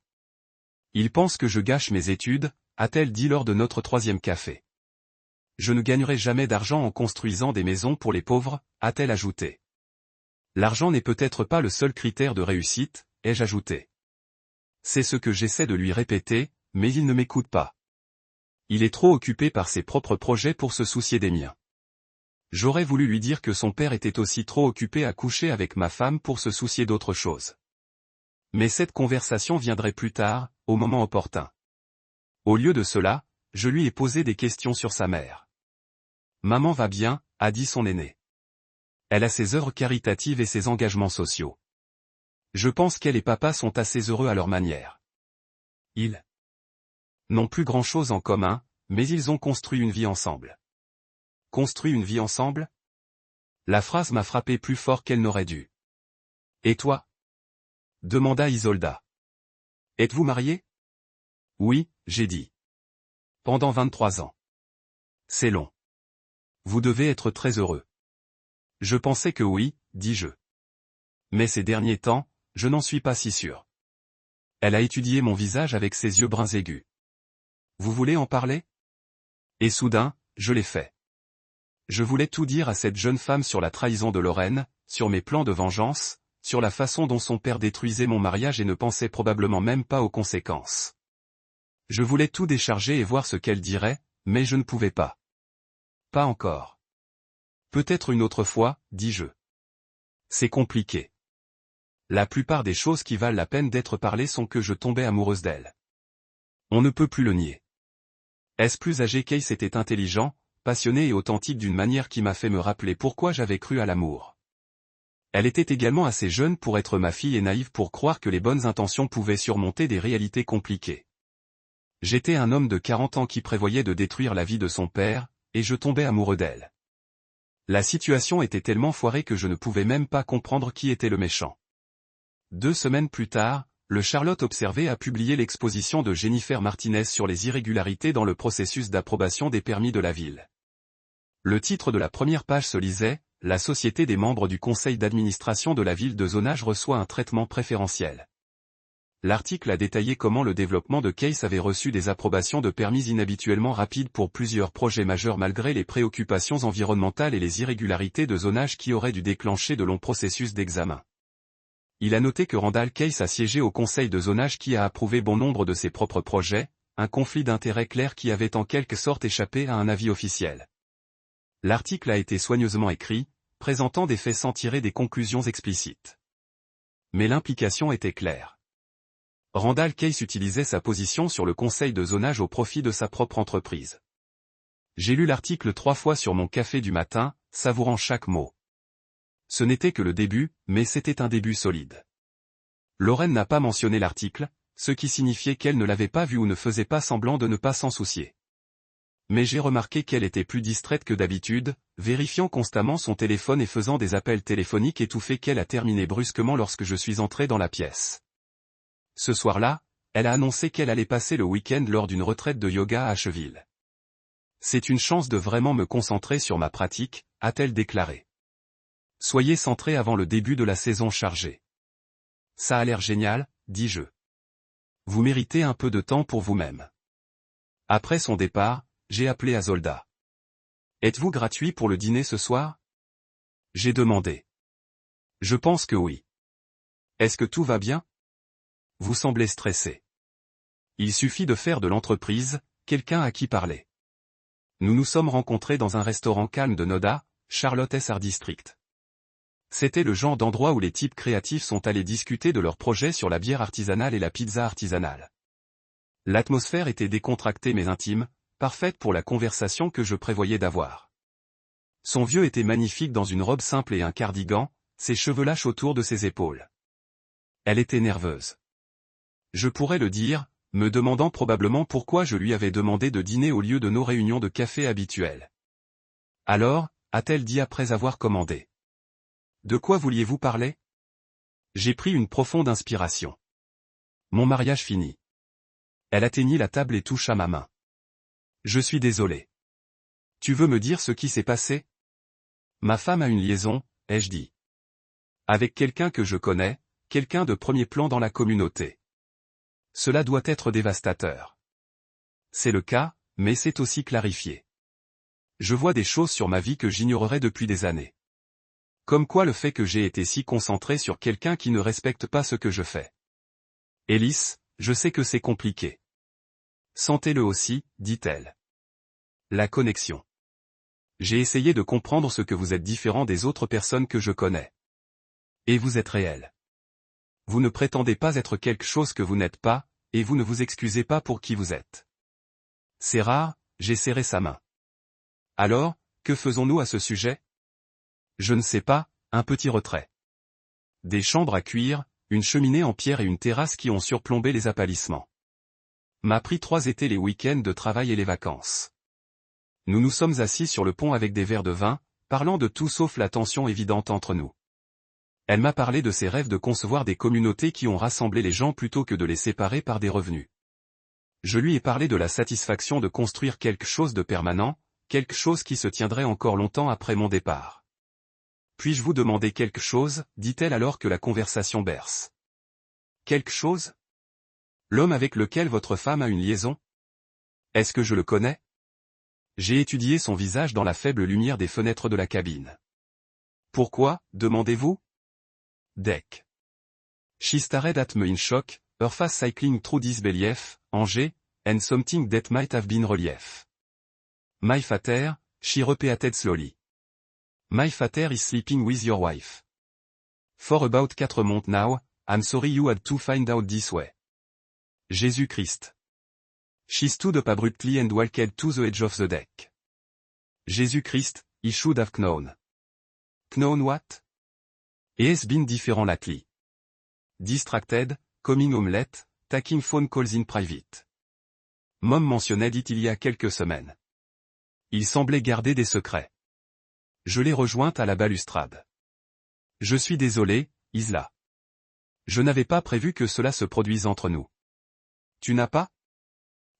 A: Il pense que je gâche mes études, a-t-elle dit lors de notre 3e café. Je ne gagnerai jamais d'argent en construisant des maisons pour les pauvres, a-t-elle ajouté. L'argent n'est peut-être pas le seul critère de réussite, ai-je ajouté. C'est ce que j'essaie de lui répéter, mais il ne m'écoute pas. Il est trop occupé par ses propres projets pour se soucier des miens. J'aurais voulu lui dire que son père était aussi trop occupé à coucher avec ma femme pour se soucier d'autre chose. Mais cette conversation viendrait plus tard, au moment opportun. Au lieu de cela, je lui ai posé des questions sur sa mère. « Maman va bien », a dit son aîné. Elle a ses œuvres caritatives et ses engagements sociaux. Je pense qu'elle et papa sont assez heureux à leur manière. Ils n'ont plus grand-chose en commun, mais ils ont construit une vie ensemble. Construit une vie ensemble? La phrase m'a frappé plus fort qu'elle n'aurait dû. Et toi? Demanda Isolda. Êtes-vous marié? Oui, j'ai dit. Pendant 23 ans. C'est long. Vous devez être très heureux. Je pensais que oui, dis-je. Mais ces derniers temps, je n'en suis pas si sûr. Elle a étudié mon visage avec ses yeux bruns aigus. Vous voulez en parler? Et soudain, je l'ai fait. Je voulais tout dire à cette jeune femme sur la trahison de Lorraine, sur mes plans de vengeance, sur la façon dont son père détruisait mon mariage et ne pensait probablement même pas aux conséquences. Je voulais tout décharger et voir ce qu'elle dirait, mais je ne pouvais pas. Pas encore. Peut-être une autre fois, dis-je. C'est compliqué. La plupart des choses qui valent la peine d'être parlées sont que je tombais amoureuse d'elle. On ne peut plus le nier. Est-ce plus âgé qu'Ace était intelligent, passionné et authentique d'une manière qui m'a fait me rappeler pourquoi j'avais cru à l'amour. Elle était également assez jeune pour être ma fille et naïve pour croire que les bonnes intentions pouvaient surmonter des réalités compliquées. J'étais un homme de 40 ans qui prévoyait de détruire la vie de son père, et je tombais amoureux d'elle. La situation était tellement foirée que je ne pouvais même pas comprendre qui était le méchant. 2 semaines plus tard, le Charlotte Observer a publié l'exposition de Jennifer Martinez sur les irrégularités dans le processus d'approbation des permis de la ville. Le titre de la première page se lisait « La société des membres du conseil d'administration de la ville de zonage reçoit un traitement préférentiel ». L'article a détaillé comment le développement de Case avait reçu des approbations de permis inhabituellement rapides pour plusieurs projets majeurs malgré les préoccupations environnementales et les irrégularités de zonage qui auraient dû déclencher de longs processus d'examen. Il a noté que Randall Case a siégé au conseil de zonage qui a approuvé bon nombre de ses propres projets, un conflit d'intérêts clair qui avait en quelque sorte échappé à un avis officiel. L'article a été soigneusement écrit, présentant des faits sans tirer des conclusions explicites. mais l'implication était claire. Randall Case utilisait sa position sur le conseil de zonage au profit de sa propre entreprise. J'ai lu l'article 3 fois sur mon café du matin, savourant chaque mot. Ce n'était que le début, mais c'était un début solide. Lorraine n'a pas mentionné l'article, ce qui signifiait qu'elle ne l'avait pas vu ou ne faisait pas semblant de ne pas s'en soucier. Mais j'ai remarqué qu'elle était plus distraite que d'habitude, vérifiant constamment son téléphone et faisant des appels téléphoniques étouffés qu'elle a terminé brusquement lorsque je suis entré dans la pièce. Ce soir-là, elle a annoncé qu'elle allait passer le week-end lors d'une retraite de yoga à Asheville. C'est une chance de vraiment me concentrer sur ma pratique, a-t-elle déclaré. Soyez centré avant le début de la saison chargée. Ça a l'air génial, dis-je. Vous méritez un peu de temps pour vous-même. Après son départ, j'ai appelé Azolda. Êtes-vous gratuit pour le dîner ce soir? J'ai demandé. Je pense que oui. Est-ce que tout va bien? Vous semblez stressé. Il suffit de faire de l'entreprise, quelqu'un à qui parler. Nous nous sommes rencontrés dans un restaurant calme de Noda, Charlotte SR District. C'était le genre d'endroit où les types créatifs sont allés discuter de leurs projets sur la bière artisanale et la pizza artisanale. L'atmosphère était décontractée mais intime, parfaite pour la conversation que je prévoyais d'avoir. Son vieux était magnifique dans une robe simple et un cardigan, ses cheveux lâches autour de ses épaules. Elle était nerveuse. Je pourrais le dire, me demandant probablement pourquoi je lui avais demandé de dîner au lieu de nos réunions de café habituelles. Alors, a-t-elle dit après avoir commandé. De quoi vouliez-vous parler? J'ai pris une profonde inspiration. Mon mariage fini. Elle atteignit la table et toucha ma main. Je suis désolé. Tu veux me dire ce qui s'est passé? Ma femme a une liaison, ai-je dit. Avec quelqu'un que je connais, quelqu'un de premier plan dans la communauté. Cela doit être dévastateur. C'est le cas, mais c'est aussi clarifié. Je vois des choses sur ma vie que j'ignorerais depuis des années. Comme quoi le fait que j'ai été si concentré sur quelqu'un qui ne respecte pas ce que je fais. Élise, je sais que c'est compliqué. Sentez-le aussi, dit-elle. La connexion. J'ai essayé de comprendre ce que vous êtes différent des autres personnes que je connais. Et vous êtes réel. Vous ne prétendez pas être quelque chose que vous n'êtes pas, et vous ne vous excusez pas pour qui vous êtes. C'est rare, j'ai serré sa main. Alors, que faisons-nous à ce sujet? Je ne sais pas, un petit retrait. Des chambres à cuire, une cheminée en pierre et une terrasse qui ont surplombé les apalissements. M'a pris 3 étés les week-ends de travail et les vacances. Nous nous sommes assis sur le pont avec des verres de vin, parlant de tout sauf la tension évidente entre nous. Elle m'a parlé de ses rêves de concevoir des communautés qui ont rassemblé les gens plutôt que de les séparer par des revenus. Je lui ai parlé de la satisfaction de construire quelque chose de permanent, quelque chose qui se tiendrait encore longtemps après mon départ. Puis-je vous demander quelque chose, dit-elle alors que la conversation berce. Quelque chose? L'homme avec lequel votre femme a une liaison? Est-ce que je le connais? J'ai étudié son visage dans la faible lumière des fenêtres de la cabine. Pourquoi, demandez-vous? Deck. She stared at me in shock, her face cycling through disbelief, Angers, and something that might have been relief. My father, she repeated slowly. My father is sleeping with your wife. For about 4 months now, I'm sorry you had to find out this way. Jésus-Christ. She stood up abruptly and walked to the edge of the deck. Jésus-Christ, he should have known. Known what? He has been different lately. Distracted, coming home late, taking phone calls in private. Mom mentionnait dit il y a quelques semaines. Il semblait garder des secrets. Je l'ai rejointe à la balustrade. Je suis désolé, Isla. Je n'avais pas prévu que cela se produise entre nous. Tu n'as pas?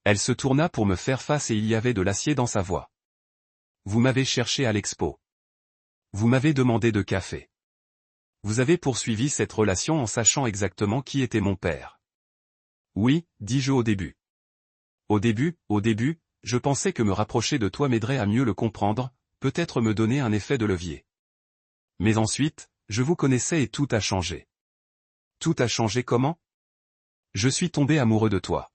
A: Elle se tourna pour me faire face et il y avait de l'acier dans sa voix. Vous m'avez cherché à l'expo. Vous m'avez demandé de café. Vous avez poursuivi cette relation en sachant exactement qui était mon père. Oui, dis-je au début. Au début, je pensais que me rapprocher de toi m'aiderait à mieux le comprendre, peut-être me donner un effet de levier. Mais ensuite, je vous connaissais et tout a changé. Tout a changé comment? Je suis tombé amoureux de toi.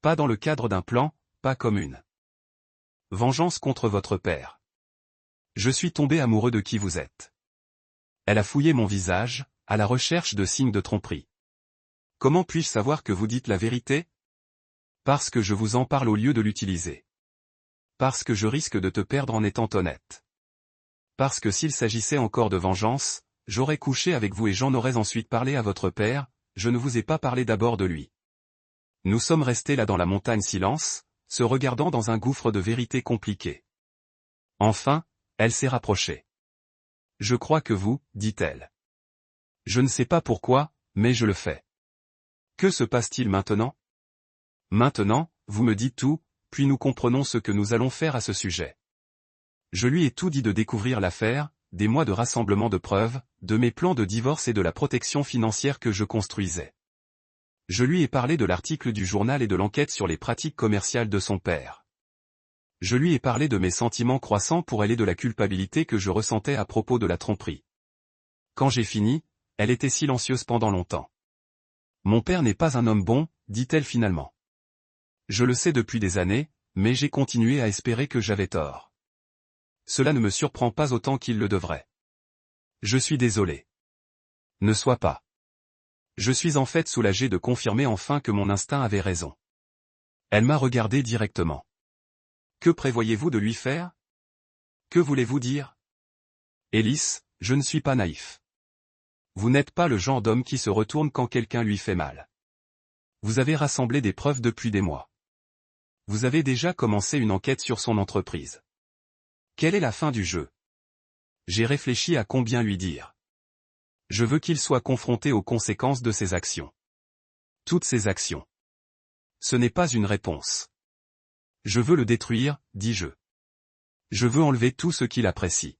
A: Pas dans le cadre d'un plan, pas comme une vengeance contre votre père. Je suis tombé amoureux de qui vous êtes. Elle a fouillé mon visage, à la recherche de signes de tromperie. Comment puis-je savoir que vous dites la vérité? Parce que je vous en parle au lieu de l'utiliser. Parce que je risque de te perdre en étant honnête. Parce que s'il s'agissait encore de vengeance, j'aurais couché avec vous et j'en aurais ensuite parlé à votre père, je ne vous ai pas parlé d'abord de lui. Nous sommes restés là dans la montagne silence, se regardant dans un gouffre de vérité compliqué. Enfin, elle s'est rapprochée. Je crois que vous, dit-elle. Je ne sais pas pourquoi, mais je le fais. Que se passe-t-il maintenant? Maintenant, vous me dites tout, puis nous comprenons ce que nous allons faire à ce sujet. Je lui ai tout dit de découvrir l'affaire, des mois de rassemblement de preuves, de mes plans de divorce et de la protection financière que je construisais. Je lui ai parlé de l'article du journal et de l'enquête sur les pratiques commerciales de son père. Je lui ai parlé de mes sentiments croissants pour elle et de la culpabilité que je ressentais à propos de la tromperie. Quand j'ai fini, elle était silencieuse pendant longtemps. Mon père n'est pas un homme bon, dit-elle finalement. Je le sais depuis des années, mais j'ai continué à espérer que j'avais tort. Cela ne me surprend pas autant qu'il le devrait. Je suis désolé. Ne sois pas. Je suis en fait soulagé de confirmer enfin que mon instinct avait raison. Elle m'a regardé directement. Que prévoyez-vous de lui faire? Que voulez-vous dire? Élise, je ne suis pas naïf. Vous n'êtes pas le genre d'homme qui se retourne quand quelqu'un lui fait mal. Vous avez rassemblé des preuves depuis des mois. Vous avez déjà commencé une enquête sur son entreprise. Quelle est la fin du jeu? J'ai réfléchi à combien lui dire. Je veux qu'il soit confronté aux conséquences de ses actions. Toutes ses actions. Ce n'est pas une réponse. Je veux le détruire, dis-je. Je veux enlever tout ce qu'il apprécie.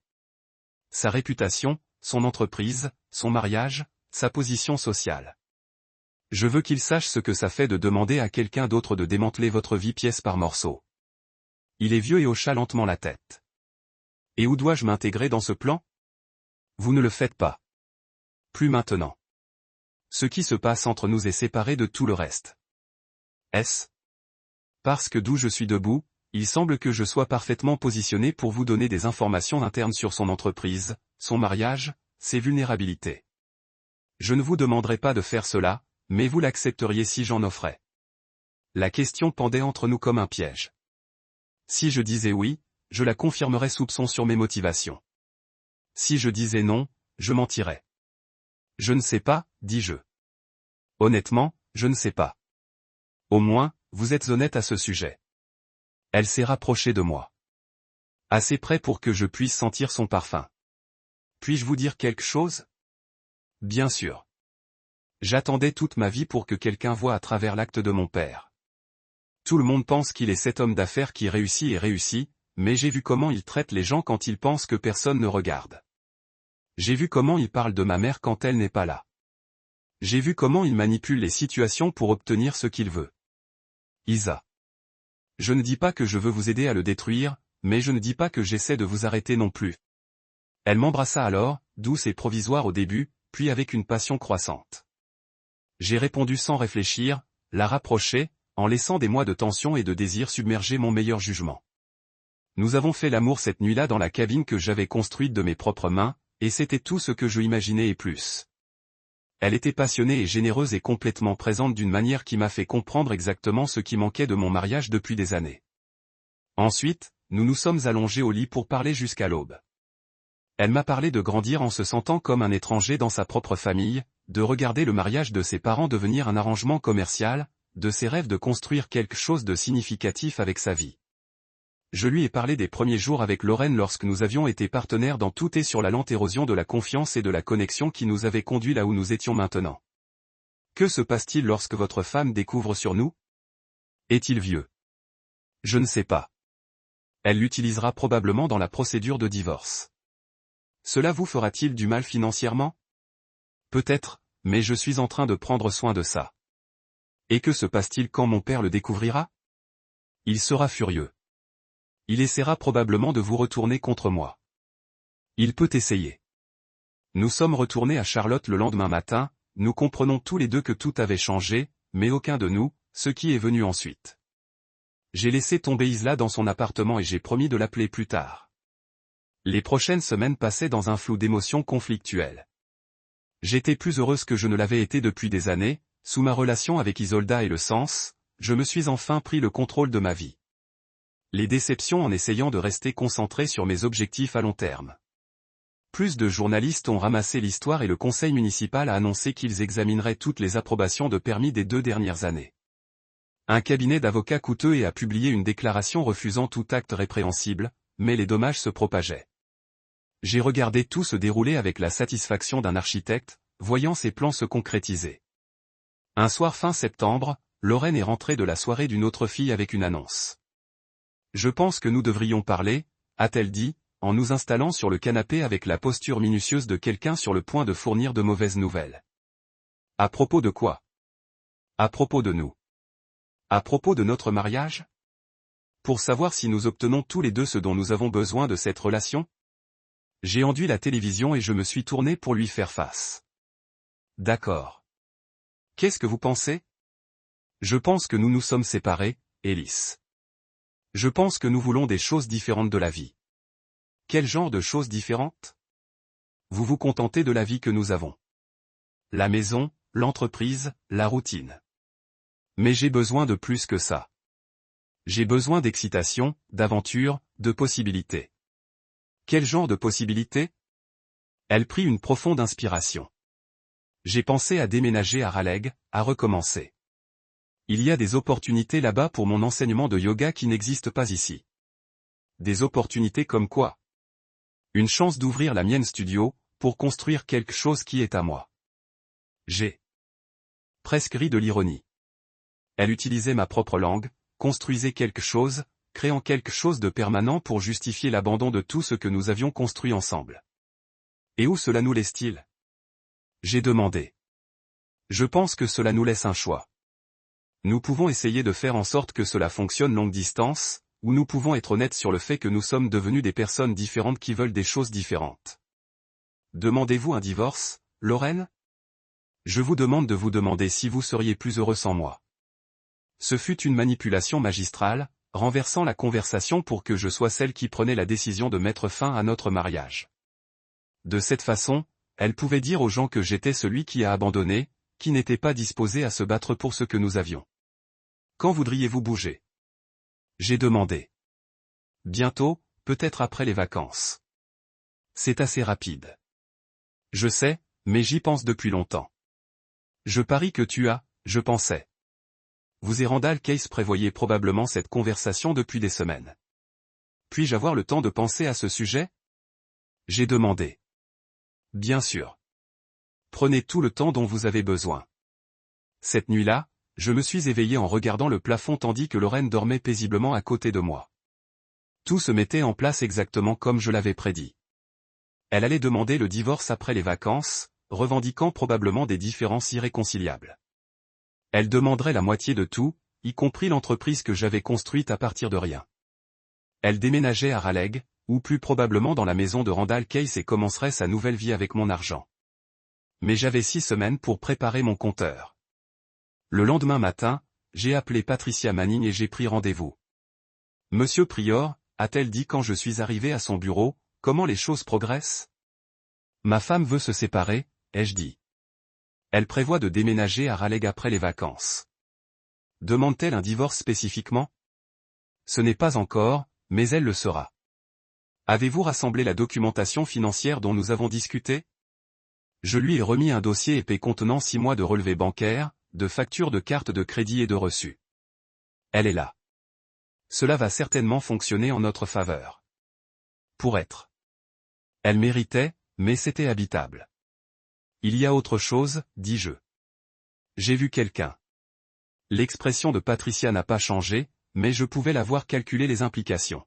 A: Sa réputation, son entreprise, son mariage, sa position sociale. Je veux qu'il sache ce que ça fait de demander à quelqu'un d'autre de démanteler votre vie pièce par morceau. Il est vieux et hocha lentement la tête. Et où dois-je m'intégrer dans ce plan? Vous ne le faites pas. Plus maintenant. Ce qui se passe entre nous est séparé de tout le reste. Est-ce? Parce que d'où je suis debout, il semble que je sois parfaitement positionné pour vous donner des informations internes sur son entreprise, son mariage, ses vulnérabilités. Je ne vous demanderai pas de faire cela, mais vous l'accepteriez si j'en offrais. La question pendait entre nous comme un piège. Si je disais oui, je la confirmerais soupçon sur mes motivations. Si je disais non, je mentirais. Je ne sais pas, dis-je. Honnêtement, je ne sais pas. Au moins, vous êtes honnête à ce sujet. Elle s'est rapprochée de moi. Assez près pour que je puisse sentir son parfum. Puis-je vous dire quelque chose? Bien sûr. J'attendais toute ma vie pour que quelqu'un voie à travers l'acte de mon père. Tout le monde pense qu'il est cet homme d'affaires qui réussit et réussit, mais j'ai vu comment il traite les gens quand il pense que personne ne regarde. J'ai vu comment il parle de ma mère quand elle n'est pas là. J'ai vu comment il manipule les situations pour obtenir ce qu'il veut. Isa. Je ne dis pas que je veux vous aider à le détruire, mais je ne dis pas que j'essaie de vous arrêter non plus. Elle m'embrassa alors, douce et provisoire au début, puis avec une passion croissante. J'ai répondu sans réfléchir, la rapprocher, en laissant des mois de tension et de désir submerger mon meilleur jugement. Nous avons fait l'amour cette nuit-là dans la cabine que j'avais construite de mes propres mains, et c'était tout ce que je imaginais et plus. Elle était passionnée et généreuse et complètement présente d'une manière qui m'a fait comprendre exactement ce qui manquait de mon mariage depuis des années. Ensuite, nous nous sommes allongés au lit pour parler jusqu'à l'aube. Elle m'a parlé de grandir en se sentant comme un étranger dans sa propre famille, de regarder le mariage de ses parents devenir un arrangement commercial, de ses rêves de construire quelque chose de significatif avec sa vie. Je lui ai parlé des premiers jours avec Lorraine lorsque nous avions été partenaires dans tout et sur la lente érosion de la confiance et de la connexion qui nous avait conduits là où nous étions maintenant. Que se passe-t-il lorsque votre femme découvre sur nous? Est-il vieux? Je ne sais pas. Elle l'utilisera probablement dans la procédure de divorce. Cela vous fera-t-il du mal financièrement? Peut-être, mais je suis en train de prendre soin de ça. Et que se passe-t-il quand mon père le découvrira? Il sera furieux. Il essaiera probablement de vous retourner contre moi. Il peut essayer. Nous sommes retournés à Charlotte le lendemain matin, nous comprenons tous les deux que tout avait changé, mais aucun de nous, ce qui est venu ensuite. J'ai laissé tomber Isla dans son appartement et j'ai promis de l'appeler plus tard. Les prochaines semaines passaient dans un flou d'émotions conflictuelles. J'étais plus heureuse que je ne l'avais été depuis des années, sous ma relation avec Isolda et le sens, je me suis enfin pris le contrôle de ma vie. Les déceptions en essayant de rester concentré sur mes objectifs à long terme. Plus de journalistes ont ramassé l'histoire et le conseil municipal a annoncé qu'ils examineraient toutes les approbations de permis des 2 dernières années. Un cabinet d'avocats coûteux et a publié une déclaration refusant tout acte répréhensible, mais les dommages se propageaient. J'ai regardé tout se dérouler avec la satisfaction d'un architecte, voyant ses plans se concrétiser. Un soir fin septembre, Lorraine est rentrée de la soirée d'une autre fille avec une annonce. « Je pense que nous devrions parler », a-t-elle dit, en nous installant sur le canapé avec la posture minutieuse de quelqu'un sur le point de fournir de mauvaises nouvelles. « À propos de quoi ? À propos de nous. À propos de notre mariage ? Pour savoir si nous obtenons tous les deux ce dont nous avons besoin de cette relation ? » J'ai enduit la télévision et je me suis tourné pour lui faire face. « D'accord. Qu'est-ce que vous pensez ? Je pense que nous nous sommes séparés, Hélice. Je pense que nous voulons des choses différentes de la vie. Quel genre de choses différentes ? Vous vous contentez de la vie que nous avons. La maison, l'entreprise, la routine. Mais j'ai besoin de plus que ça. J'ai besoin d'excitation, d'aventure, de possibilités. Quel genre de possibilités ? Elle prit une profonde inspiration. J'ai pensé à déménager à Raleigh, à recommencer. Il y a des opportunités là-bas pour mon enseignement de yoga qui n'existent pas ici. Des opportunités comme quoi ? Une chance d'ouvrir la mienne studio, pour construire quelque chose qui est à moi. J'ai presque ri de l'ironie. Elle utilisait ma propre langue, construisait quelque chose, créant quelque chose de permanent pour justifier l'abandon de tout ce que nous avions construit ensemble. Et où cela nous laisse-t-il ? J'ai demandé. Je pense que cela nous laisse un choix. Nous pouvons essayer de faire en sorte que cela fonctionne longue distance, ou nous pouvons être honnêtes sur le fait que nous sommes devenus des personnes différentes qui veulent des choses différentes. Demandez-vous un divorce, Lorraine ? Je vous demande de vous demander si vous seriez plus heureux sans moi. Ce fut une manipulation magistrale, renversant la conversation pour que je sois celle qui prenait la décision de mettre fin à notre mariage. De cette façon, elle pouvait dire aux gens que j'étais celui qui a abandonné, qui n'était pas disposé à se battre pour ce que nous avions. Quand voudriez-vous bouger ? J'ai demandé. Bientôt, peut-être après les vacances. C'est assez rapide. Je sais, mais j'y pense depuis longtemps. Je parie que je pensais. Vous et Randall Case prévoyez probablement cette conversation depuis des semaines. Puis-je avoir le temps de penser à ce sujet ? J'ai demandé. Bien sûr. Prenez tout le temps dont vous avez besoin. Cette nuit-là, je me suis éveillé en regardant le plafond tandis que Lorraine dormait paisiblement à côté de moi. Tout se mettait en place exactement comme je l'avais prédit. Elle allait demander le divorce après les vacances, revendiquant probablement des différences irréconciliables. Elle demanderait la moitié de tout, y compris l'entreprise que j'avais construite à partir de rien. Elle déménageait à Raleigh, ou plus probablement dans la maison de Randall Case et commencerait sa nouvelle vie avec mon argent. Mais j'avais 6 semaines pour préparer mon compteur. Le lendemain matin, j'ai appelé Patricia Manning et j'ai pris rendez-vous. « Monsieur Prior », a-t-elle dit quand je suis arrivé à son bureau, « comment les choses progressent ?»« Ma femme veut se séparer », ai-je dit. Elle prévoit de déménager à Raleigh après les vacances. Demande-t-elle un divorce spécifiquement ? Ce n'est pas encore, mais elle le sera. Avez-vous rassemblé la documentation financière dont nous avons discuté ? Je lui ai remis un dossier épais contenant 6 mois de relevés bancaires, de factures de cartes de crédit et de reçus. Elle est là. Cela va certainement fonctionner en notre faveur. Pour être. Elle méritait, mais c'était habitable. Il y a autre chose, dis-je. J'ai vu quelqu'un. L'expression de Patricia n'a pas changé, mais je pouvais la voir calculer les implications.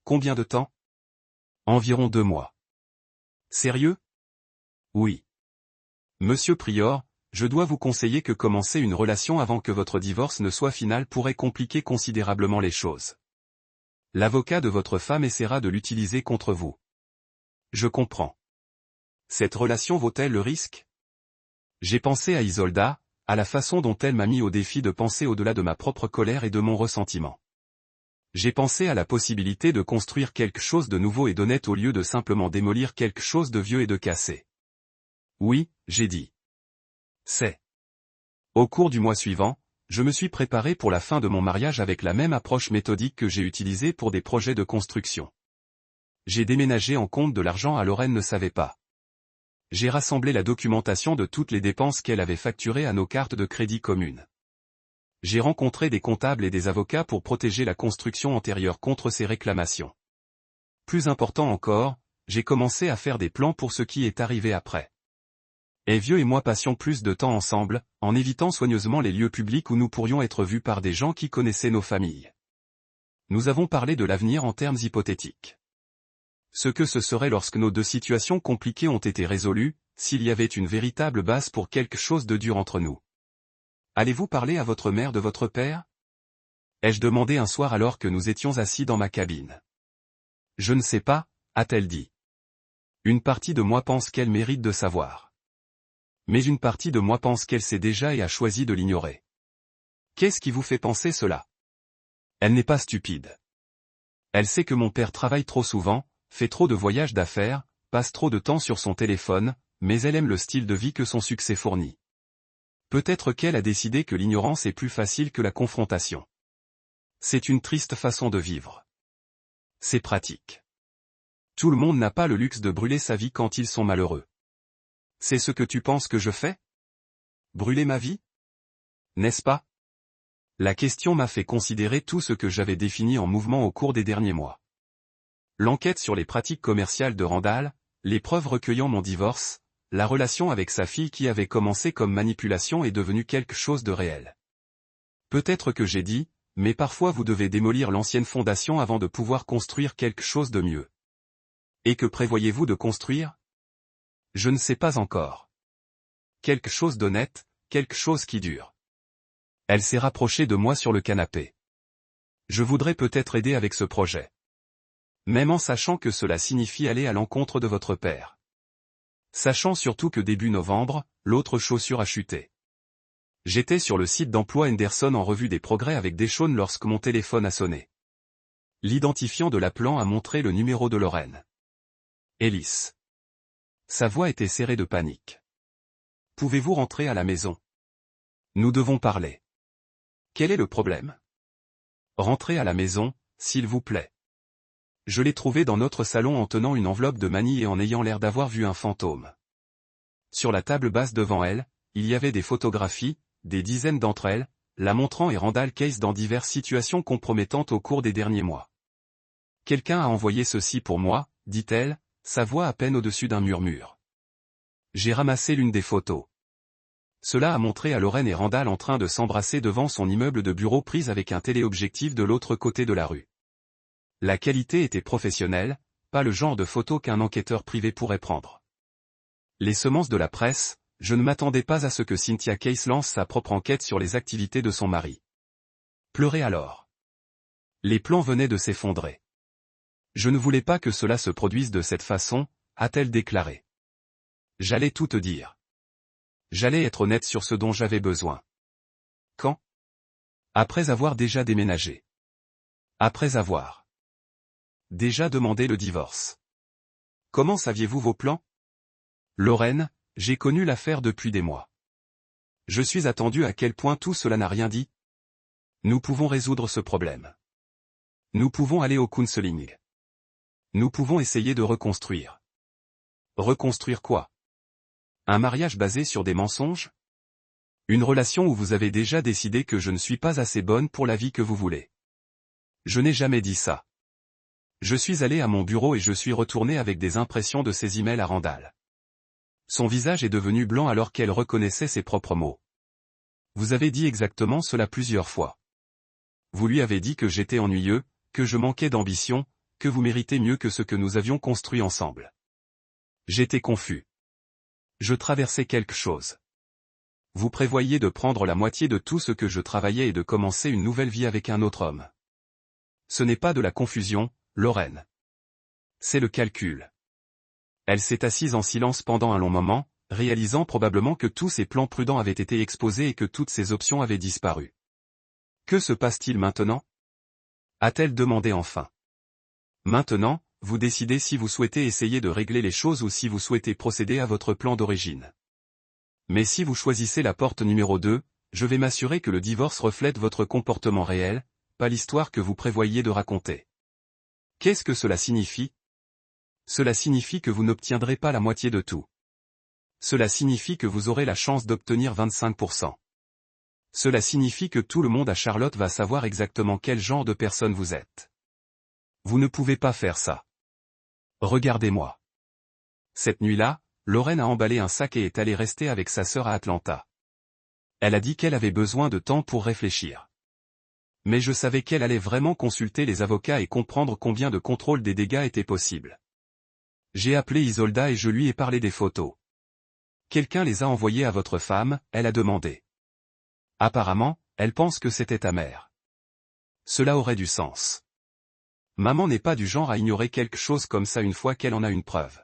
A: Combien de temps ? Environ 2 mois. Sérieux ? Oui. Monsieur Prior, je dois vous conseiller que commencer une relation avant que votre divorce ne soit final pourrait compliquer considérablement les choses. L'avocat de votre femme essaiera de l'utiliser contre vous. Je comprends. Cette relation vaut-elle le risque ? J'ai pensé à Isolda, à la façon dont elle m'a mis au défi de penser au-delà de ma propre colère et de mon ressentiment. J'ai pensé à la possibilité de construire quelque chose de nouveau et d'honnête au lieu de simplement démolir quelque chose de vieux et de cassé. Oui, j'ai dit. C'est. Au cours du mois suivant, je me suis préparé pour la fin de mon mariage avec la même approche méthodique que j'ai utilisée pour des projets de construction. J'ai déménagé en compte de l'argent à Lorraine ne savait pas. J'ai rassemblé la documentation de toutes les dépenses qu'elle avait facturées à nos cartes de crédit communes. J'ai rencontré des comptables et des avocats pour protéger la construction antérieure contre ces réclamations. Plus important encore, j'ai commencé à faire des plans pour ce qui est arrivé après. Et Vieux et moi passions plus de temps ensemble, en évitant soigneusement les lieux publics où nous pourrions être vus par des gens qui connaissaient nos familles. Nous avons parlé de l'avenir en termes hypothétiques. Ce que ce serait lorsque nos deux situations compliquées ont été résolues, s'il y avait une véritable base pour quelque chose de dur entre nous. Allez-vous parler à votre mère de votre père? Ai-je demandé un soir alors que nous étions assis dans ma cabine. Je ne sais pas, a-t-elle dit. Une partie de moi pense qu'elle mérite de savoir. Mais une partie de moi pense qu'elle sait déjà et a choisi de l'ignorer. Qu'est-ce qui vous fait penser cela? Elle n'est pas stupide. Elle sait que mon père travaille trop souvent, fait trop de voyages d'affaires, passe trop de temps sur son téléphone, mais elle aime le style de vie que son succès fournit. Peut-être qu'elle a décidé que l'ignorance est plus facile que la confrontation. C'est une triste façon de vivre. C'est pratique. Tout le monde n'a pas le luxe de brûler sa vie quand ils sont malheureux. C'est ce que tu penses que je fais? Brûler ma vie? N'est-ce pas? La question m'a fait considérer tout ce que j'avais défini en mouvement au cours des derniers mois. L'enquête sur les pratiques commerciales de Randall, les preuves recueillant mon divorce, la relation avec sa fille qui avait commencé comme manipulation est devenue quelque chose de réel. Peut-être que j'ai dit, mais parfois vous devez démolir l'ancienne fondation avant de pouvoir construire quelque chose de mieux. Et que prévoyez-vous de construire? Je ne sais pas encore. Quelque chose d'honnête, quelque chose qui dure. Elle s'est rapprochée de moi sur le canapé. Je voudrais peut-être aider avec ce projet. Même en sachant que cela signifie aller à l'encontre de votre père. Sachant surtout que début novembre, l'autre chaussure a chuté. J'étais sur le site d'emploi Henderson en revue des progrès avec Deshawn lorsque mon téléphone a sonné. L'identifiant de l'appelant a montré le numéro de Lorraine. Ellis. Sa voix était serrée de panique. Pouvez-vous rentrer à la maison? Nous devons parler. Quel est le problème? Rentrez à la maison, s'il vous plaît. Je l'ai trouvée dans notre salon en tenant une enveloppe de manille et en ayant l'air d'avoir vu un fantôme. Sur la table basse devant elle, il y avait des photographies, des dizaines d'entre elles, la montrant et Randall Case dans diverses situations compromettantes au cours des derniers mois. Quelqu'un a envoyé ceci pour moi, dit-elle, sa voix à peine au-dessus d'un murmure. J'ai ramassé l'une des photos. Cela a montré à Lorraine et Randall en train de s'embrasser devant son immeuble de bureau prise avec un téléobjectif de l'autre côté de la rue. La qualité était professionnelle, pas le genre de photo qu'un enquêteur privé pourrait prendre. Les semences de la presse, je ne m'attendais pas à ce que Cynthia Case lance sa propre enquête sur les activités de son mari. Pleurer alors. Les plans venaient de s'effondrer. Je ne voulais pas que cela se produise de cette façon, a-t-elle déclaré. J'allais tout te dire. J'allais être honnête sur ce dont j'avais besoin. Quand? Après avoir déjà déménagé. Après avoir déjà demandé le divorce. Comment saviez-vous vos plans? Lorraine, j'ai connu l'affaire depuis des mois. Je suis attendu à quel point tout cela n'a rien dit. Nous pouvons résoudre ce problème. Nous pouvons aller au counseling. Nous pouvons essayer de reconstruire. Reconstruire quoi? Un mariage basé sur des mensonges? Une relation où vous avez déjà décidé que je ne suis pas assez bonne pour la vie que vous voulez. Je n'ai jamais dit ça. Je suis allé à mon bureau et je suis retourné avec des impressions de ses emails à Randall. Son visage est devenu blanc alors qu'elle reconnaissait ses propres mots. Vous avez dit exactement cela plusieurs fois. Vous lui avez dit que j'étais ennuyeux, que je manquais d'ambition, que vous méritez mieux que ce que nous avions construit ensemble. J'étais confus. Je traversais quelque chose. Vous prévoyiez de prendre la moitié de tout ce que je travaillais et de commencer une nouvelle vie avec un autre homme. Ce n'est pas de la confusion, Lorraine. C'est le calcul. Elle s'est assise en silence pendant un long moment, réalisant probablement que tous ses plans prudents avaient été exposés et que toutes ses options avaient disparu. Que se passe-t-il maintenant? A-t-elle demandé enfin. Maintenant, vous décidez si vous souhaitez essayer de régler les choses ou si vous souhaitez procéder à votre plan d'origine. Mais si vous choisissez la porte numéro 2, je vais m'assurer que le divorce reflète votre comportement réel, pas l'histoire que vous prévoyez de raconter. Qu'est-ce que cela signifie? Cela signifie que vous n'obtiendrez pas la moitié de tout. Cela signifie que vous aurez la chance d'obtenir 25%. Cela signifie que tout le monde à Charlotte va savoir exactement quel genre de personne vous êtes. Vous ne pouvez pas faire ça. Regardez-moi. Cette nuit-là, Lorraine a emballé un sac et est allée rester avec sa sœur à Atlanta. Elle a dit qu'elle avait besoin de temps pour réfléchir. Mais je savais qu'elle allait vraiment consulter les avocats et comprendre combien de contrôle des dégâts était possible. J'ai appelé Isolda et je lui ai parlé des photos. Quelqu'un les a envoyées à votre femme, elle a demandé. Apparemment, elle pense que c'était ta mère. Cela aurait du sens. Maman n'est pas du genre à ignorer quelque chose comme ça une fois qu'elle en a une preuve.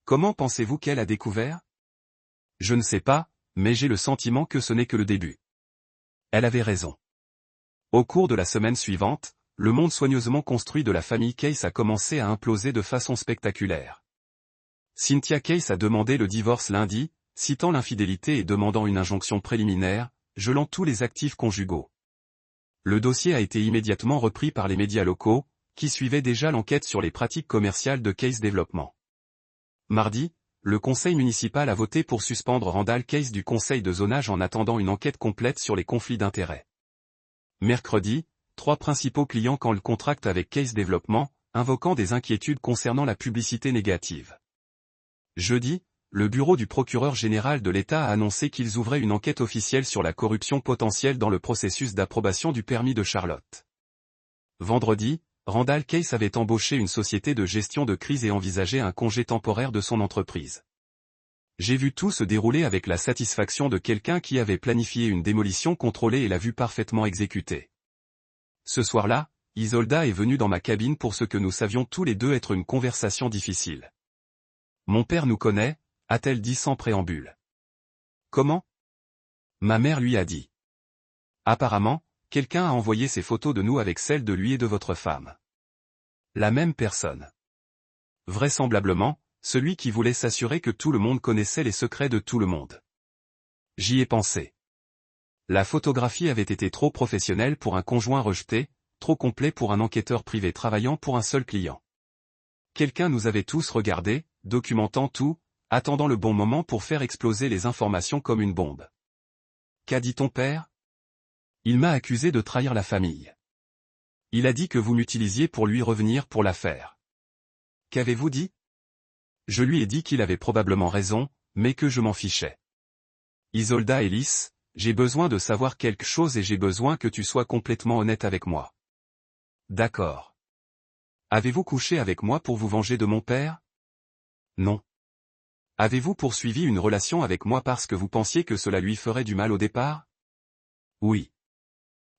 A: Comment pensez-vous qu'elle a découvert? Je ne sais pas, mais j'ai le sentiment que ce n'est que le début. Elle avait raison. Au cours de la semaine suivante, le monde soigneusement construit de la famille Case a commencé à imploser de façon spectaculaire. Cynthia Case a demandé le divorce lundi, citant l'infidélité et demandant une injonction préliminaire, gelant tous les actifs conjugaux. Le dossier a été immédiatement repris par les médias locaux, qui suivaient déjà l'enquête sur les pratiques commerciales de Case Développement. Mardi, le conseil municipal a voté pour suspendre Randall Case du conseil de zonage en attendant une enquête complète sur les conflits d'intérêts. Mercredi, 3 principaux clients le contractent avec Case Développement, invoquant des inquiétudes concernant la publicité négative. Jeudi, le bureau du procureur général de l'État a annoncé qu'ils ouvraient une enquête officielle sur la corruption potentielle dans le processus d'approbation du permis de Charlotte. Vendredi, Randall Case avait embauché une société de gestion de crise et envisageait un congé temporaire de son entreprise. J'ai vu tout se dérouler avec la satisfaction de quelqu'un qui avait planifié une démolition contrôlée et l'a vue parfaitement exécutée. Ce soir-là, Isolda est venue dans ma cabine pour ce que nous savions tous les deux être une conversation difficile. Mon père nous connaît, a-t-elle dit sans préambule. Comment? Ma mère lui a dit. Apparemment, quelqu'un a envoyé ces photos de nous avec celles de lui et de votre femme. La même personne. Vraisemblablement, celui qui voulait s'assurer que tout le monde connaissait les secrets de tout le monde. J'y ai pensé. La photographie avait été trop professionnelle pour un conjoint rejeté, trop complet pour un enquêteur privé travaillant pour un seul client. Quelqu'un nous avait tous regardés, documentant tout, attendant le bon moment pour faire exploser les informations comme une bombe. Qu'a dit ton père? Il m'a accusé de trahir la famille. Il a dit que vous m'utilisiez pour lui revenir pour l'affaire. Qu'avez-vous dit? Je lui ai dit qu'il avait probablement raison, mais que je m'en fichais. Isolda Ellis, j'ai besoin de savoir quelque chose et j'ai besoin que tu sois complètement honnête avec moi. D'accord. Avez-vous couché avec moi pour vous venger de mon père? Non. Avez-vous poursuivi une relation avec moi parce que vous pensiez que cela lui ferait du mal au départ? Oui.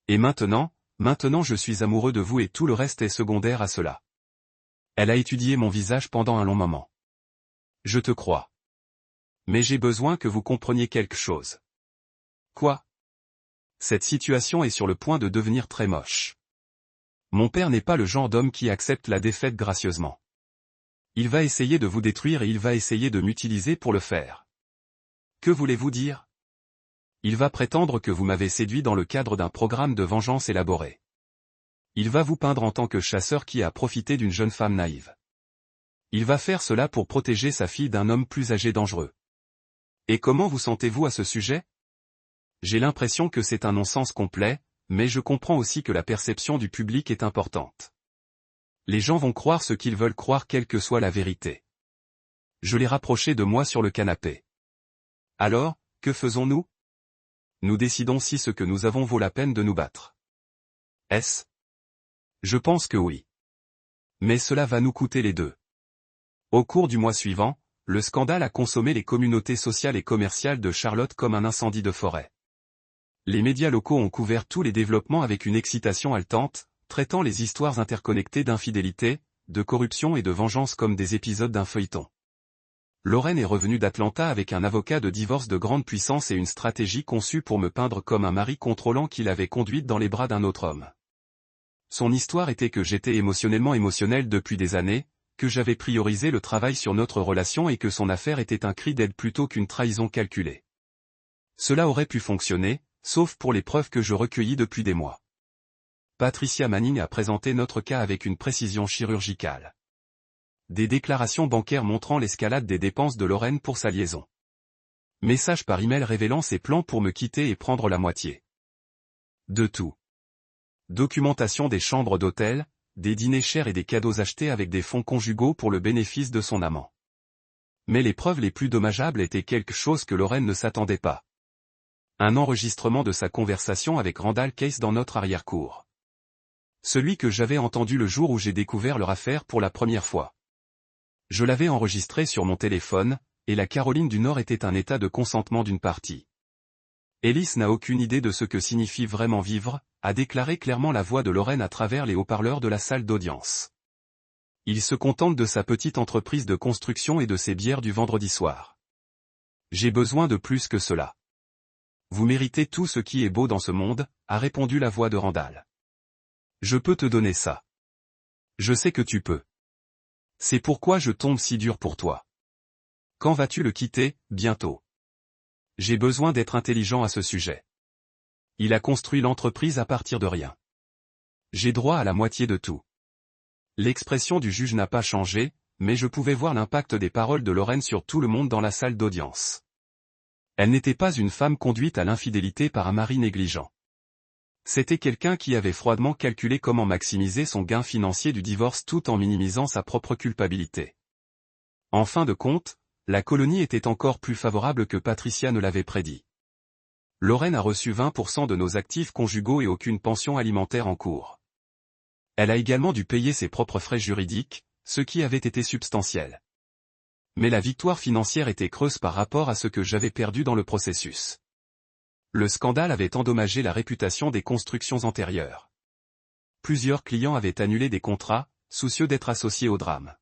A: Et maintenant je suis amoureux de vous et tout le reste est secondaire à cela. Elle a étudié mon visage pendant un long moment. Je te crois. Mais j'ai besoin que vous compreniez quelque chose. Quoi? Cette situation est sur le point de devenir très moche. Mon père n'est pas le genre d'homme qui accepte la défaite gracieusement. Il va essayer de vous détruire et il va essayer de m'utiliser pour le faire. Que voulez-vous dire? Il va prétendre que vous m'avez séduit dans le cadre d'un programme de vengeance élaboré. Il va vous peindre en tant que chasseur qui a profité d'une jeune femme naïve. Il va faire cela pour protéger sa fille d'un homme plus âgé dangereux. Et comment vous sentez-vous à ce sujet? J'ai l'impression que c'est un non-sens complet, mais je comprends aussi que la perception du public est importante. Les gens vont croire ce qu'ils veulent croire quelle que soit la vérité. Je l'ai rapproché de moi sur le canapé. Alors, que faisons-nous? Nous décidons si ce que nous avons vaut la peine de nous battre. Est-ce? Je pense que oui. Mais cela va nous coûter les deux. Au cours du mois suivant, le scandale a consommé les communautés sociales et commerciales de Charlotte comme un incendie de forêt. Les médias locaux ont couvert tous les développements avec une excitation haletante, traitant les histoires interconnectées d'infidélité, de corruption et de vengeance comme des épisodes d'un feuilleton. Lorraine est revenue d'Atlanta avec un avocat de divorce de grande puissance et une stratégie conçue pour me peindre comme un mari contrôlant qui l'avait conduite dans les bras d'un autre homme. Son histoire était que j'étais émotionnel depuis des années, que j'avais priorisé le travail sur notre relation et que son affaire était un cri d'aide plutôt qu'une trahison calculée. Cela aurait pu fonctionner, sauf pour les preuves que je recueillis depuis des mois. Patricia Manning a présenté notre cas avec une précision chirurgicale. Des déclarations bancaires montrant l'escalade des dépenses de Lorraine pour sa liaison. Message par email révélant ses plans pour me quitter et prendre la moitié. De tout. Documentation des chambres d'hôtel, des dîners chers et des cadeaux achetés avec des fonds conjugaux pour le bénéfice de son amant. Mais les preuves les plus dommageables étaient quelque chose que Lorraine ne s'attendait pas. Un enregistrement de sa conversation avec Randall Case dans notre arrière-cour. Celui que j'avais entendu le jour où j'ai découvert leur affaire pour la première fois. Je l'avais enregistré sur mon téléphone, et la Caroline du Nord était un état de consentement d'une partie. Ellis n'a aucune idée de ce que signifie vraiment vivre, a déclaré clairement la voix de Lorraine à travers les haut-parleurs de la salle d'audience. Il se contente de sa petite entreprise de construction et de ses bières du vendredi soir. J'ai besoin de plus que cela. Vous méritez tout ce qui est beau dans ce monde, a répondu la voix de Randall. Je peux te donner ça. Je sais que tu peux. C'est pourquoi je tombe si dur pour toi. Quand vas-tu le quitter, bientôt? J'ai besoin d'être intelligent à ce sujet. Il a construit l'entreprise à partir de rien. J'ai droit à la moitié de tout. L'expression du juge n'a pas changé, mais je pouvais voir l'impact des paroles de Lorraine sur tout le monde dans la salle d'audience. Elle n'était pas une femme conduite à l'infidélité par un mari négligent. C'était quelqu'un qui avait froidement calculé comment maximiser son gain financier du divorce tout en minimisant sa propre culpabilité. En fin de compte, la colonie était encore plus favorable que Patricia ne l'avait prédit. Lorraine a reçu 20% de nos actifs conjugaux et aucune pension alimentaire en cours. Elle a également dû payer ses propres frais juridiques, ce qui avait été substantiel. Mais la victoire financière était creuse par rapport à ce que j'avais perdu dans le processus. Le scandale avait endommagé la réputation des constructions antérieures. Plusieurs clients avaient annulé des contrats, soucieux d'être associés au drame.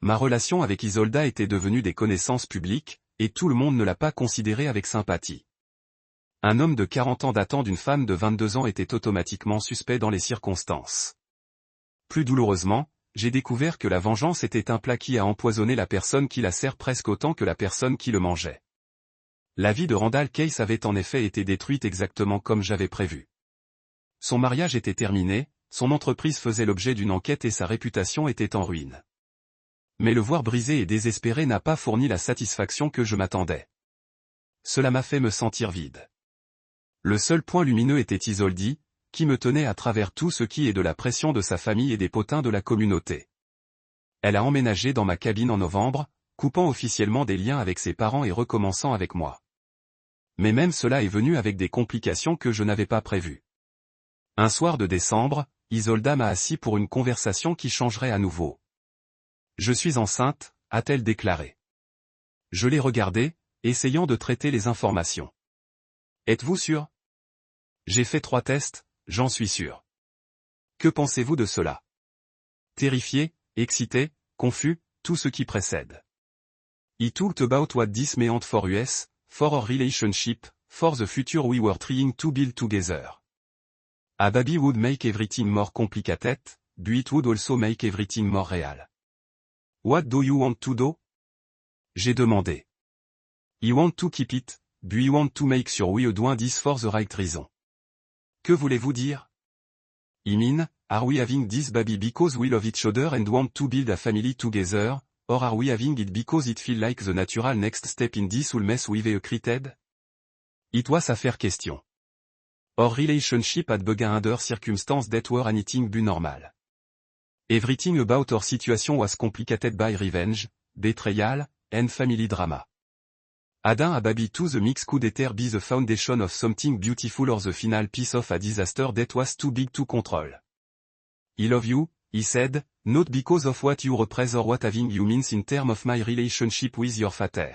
A: Ma relation avec Isolda était devenue des connaissances publiques, et tout le monde ne l'a pas considérée avec sympathie. Un homme de 40 ans datant d'une femme de 22 ans était automatiquement suspect dans les circonstances. Plus douloureusement, j'ai découvert que la vengeance était un plat qui a empoisonné la personne qui la sert presque autant que la personne qui le mangeait. La vie de Randall Case avait en effet été détruite exactement comme j'avais prévu. Son mariage était terminé, son entreprise faisait l'objet d'une enquête et sa réputation était en ruine. Mais le voir brisé et désespéré n'a pas fourni la satisfaction que je m'attendais. Cela m'a fait me sentir vide. Le seul point lumineux était Isolde, qui me tenait à travers tout ce qui est de la pression de sa famille et des potins de la communauté. Elle a emménagé dans ma cabine en novembre, coupant officiellement des liens avec ses parents et recommençant avec moi. Mais même cela est venu avec des complications que je n'avais pas prévues. Un soir de décembre, Isolda m'a assis pour une conversation qui changerait à nouveau. « Je suis enceinte », a-t-elle déclaré. Je l'ai regardée, essayant de traiter les informations. « Êtes-vous sûr ? J'ai fait 3 tests, j'en suis sûr. Que pensez-vous de cela ? Terrifié, excité, confus, tout ce qui précède. He talked about what this meant for us, for our relationship, for the future we were trying to build together. A baby would make everything more complicated, but it would also make everything more real. What do you want to do? J'ai demandé. I want to keep it, but I want to make sure we are doing this for the right reason. Que voulez-vous dire? I mean, are we having this baby because we love each other and want to build a family together, or are we having it because it feels like the natural next step in this whole mess we've created? It was a fair question. Our relationship had begun under circumstances that were anything but normal. Everything about our situation was complicated by revenge, betrayal, and family drama. Adding a baby to the mix could either be the foundation of something beautiful or the final piece of a disaster that was too big to control. I love you, he said, not because of what you represent or what having you means in terms of my relationship with your father.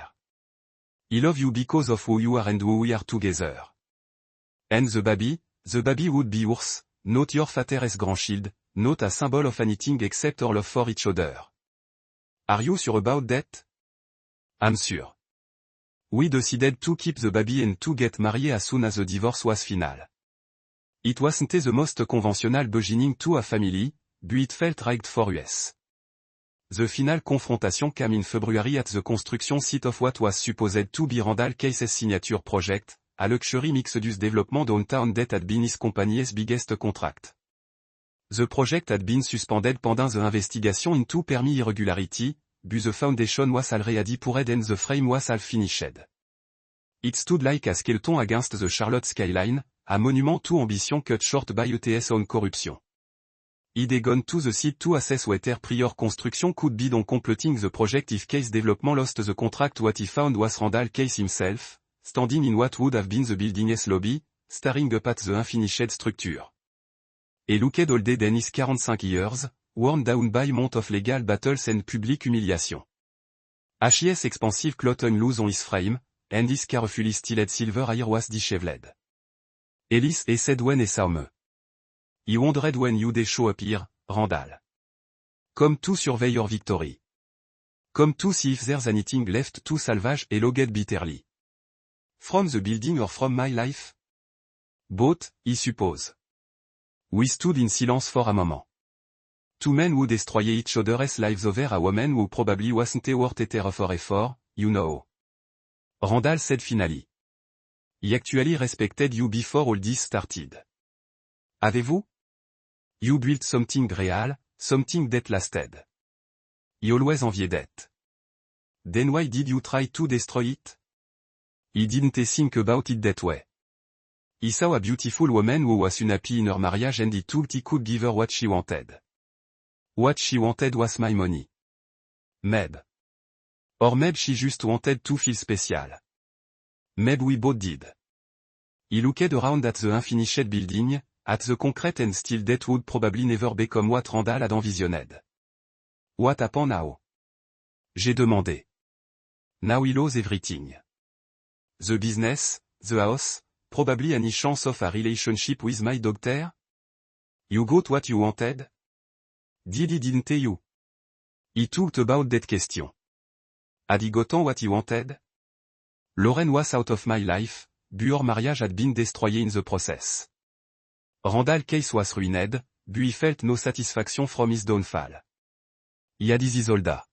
A: I love you because of who you are and who we are together. And the baby would be yours, not your father's grandchild, not a symbol of anything except our love for each other. Are you sure about that? I'm sure. We decided to keep the baby and to get married as soon as the divorce was final. It wasn't the most conventional beginning to a family, but it felt right for us. The final confrontation came in February at the construction site of what was supposed to be Randall Case's signature project, a luxury mixed-use development downtown that had been his company's biggest contract. The project had been suspended pending the investigation into permit irregularity, but the foundation was already poured and the frame was half finished. It stood like a skeleton against the Charlotte skyline, a monument to ambition cut short by ETS on corruption. It had gone to the site to assess whether prior construction could be done completing the project if Case Development lost the contract. What he found was Randall Case himself, standing in what would have been the building's lobby, staring up at the unfinished structure. He looked older than his 45 years, worn down by months of legal battles and public humiliation. His expensive cloth hung loose on his frame, and his carefully styled silver hair was disheveled. Ellis said when he saw me. He wondered when you'd show up here, Randall. Come to survey your victory. Come to see if there's anything left to salvage, he logged bitterly. From the building or from my life? Both, I suppose. We stood in silence for a moment. Two men who destroyed each other's lives over a woman who probably wasn't worth a rougher effort, you know. Randall said finally. I actually respected you before all this started. Avez-vous? You built something real, something that lasted. I always envied that. Then why did you try to destroy it? I didn't think about it that way. I saw a beautiful woman who was unhappy in her marriage and he thought he could give her what she wanted. What she wanted was my money. Maybe. Or maybe she just wanted to feel special. Maybe we both did. He looked around at the unfinished building, at the concrete and steel that would probably never become what Randall had envisioned. What happened now? J'ai demandé. Now he lost everything. The business, the house, probably any chance of a relationship with my daughter? You got what you wanted? Didn't you? He talked about that question. Had he gotten what he wanted? Lauren was out of my life, but our marriage had been destroyed in the process. Randall Case was ruined, but he felt no satisfaction from his downfall. He had his Isolda.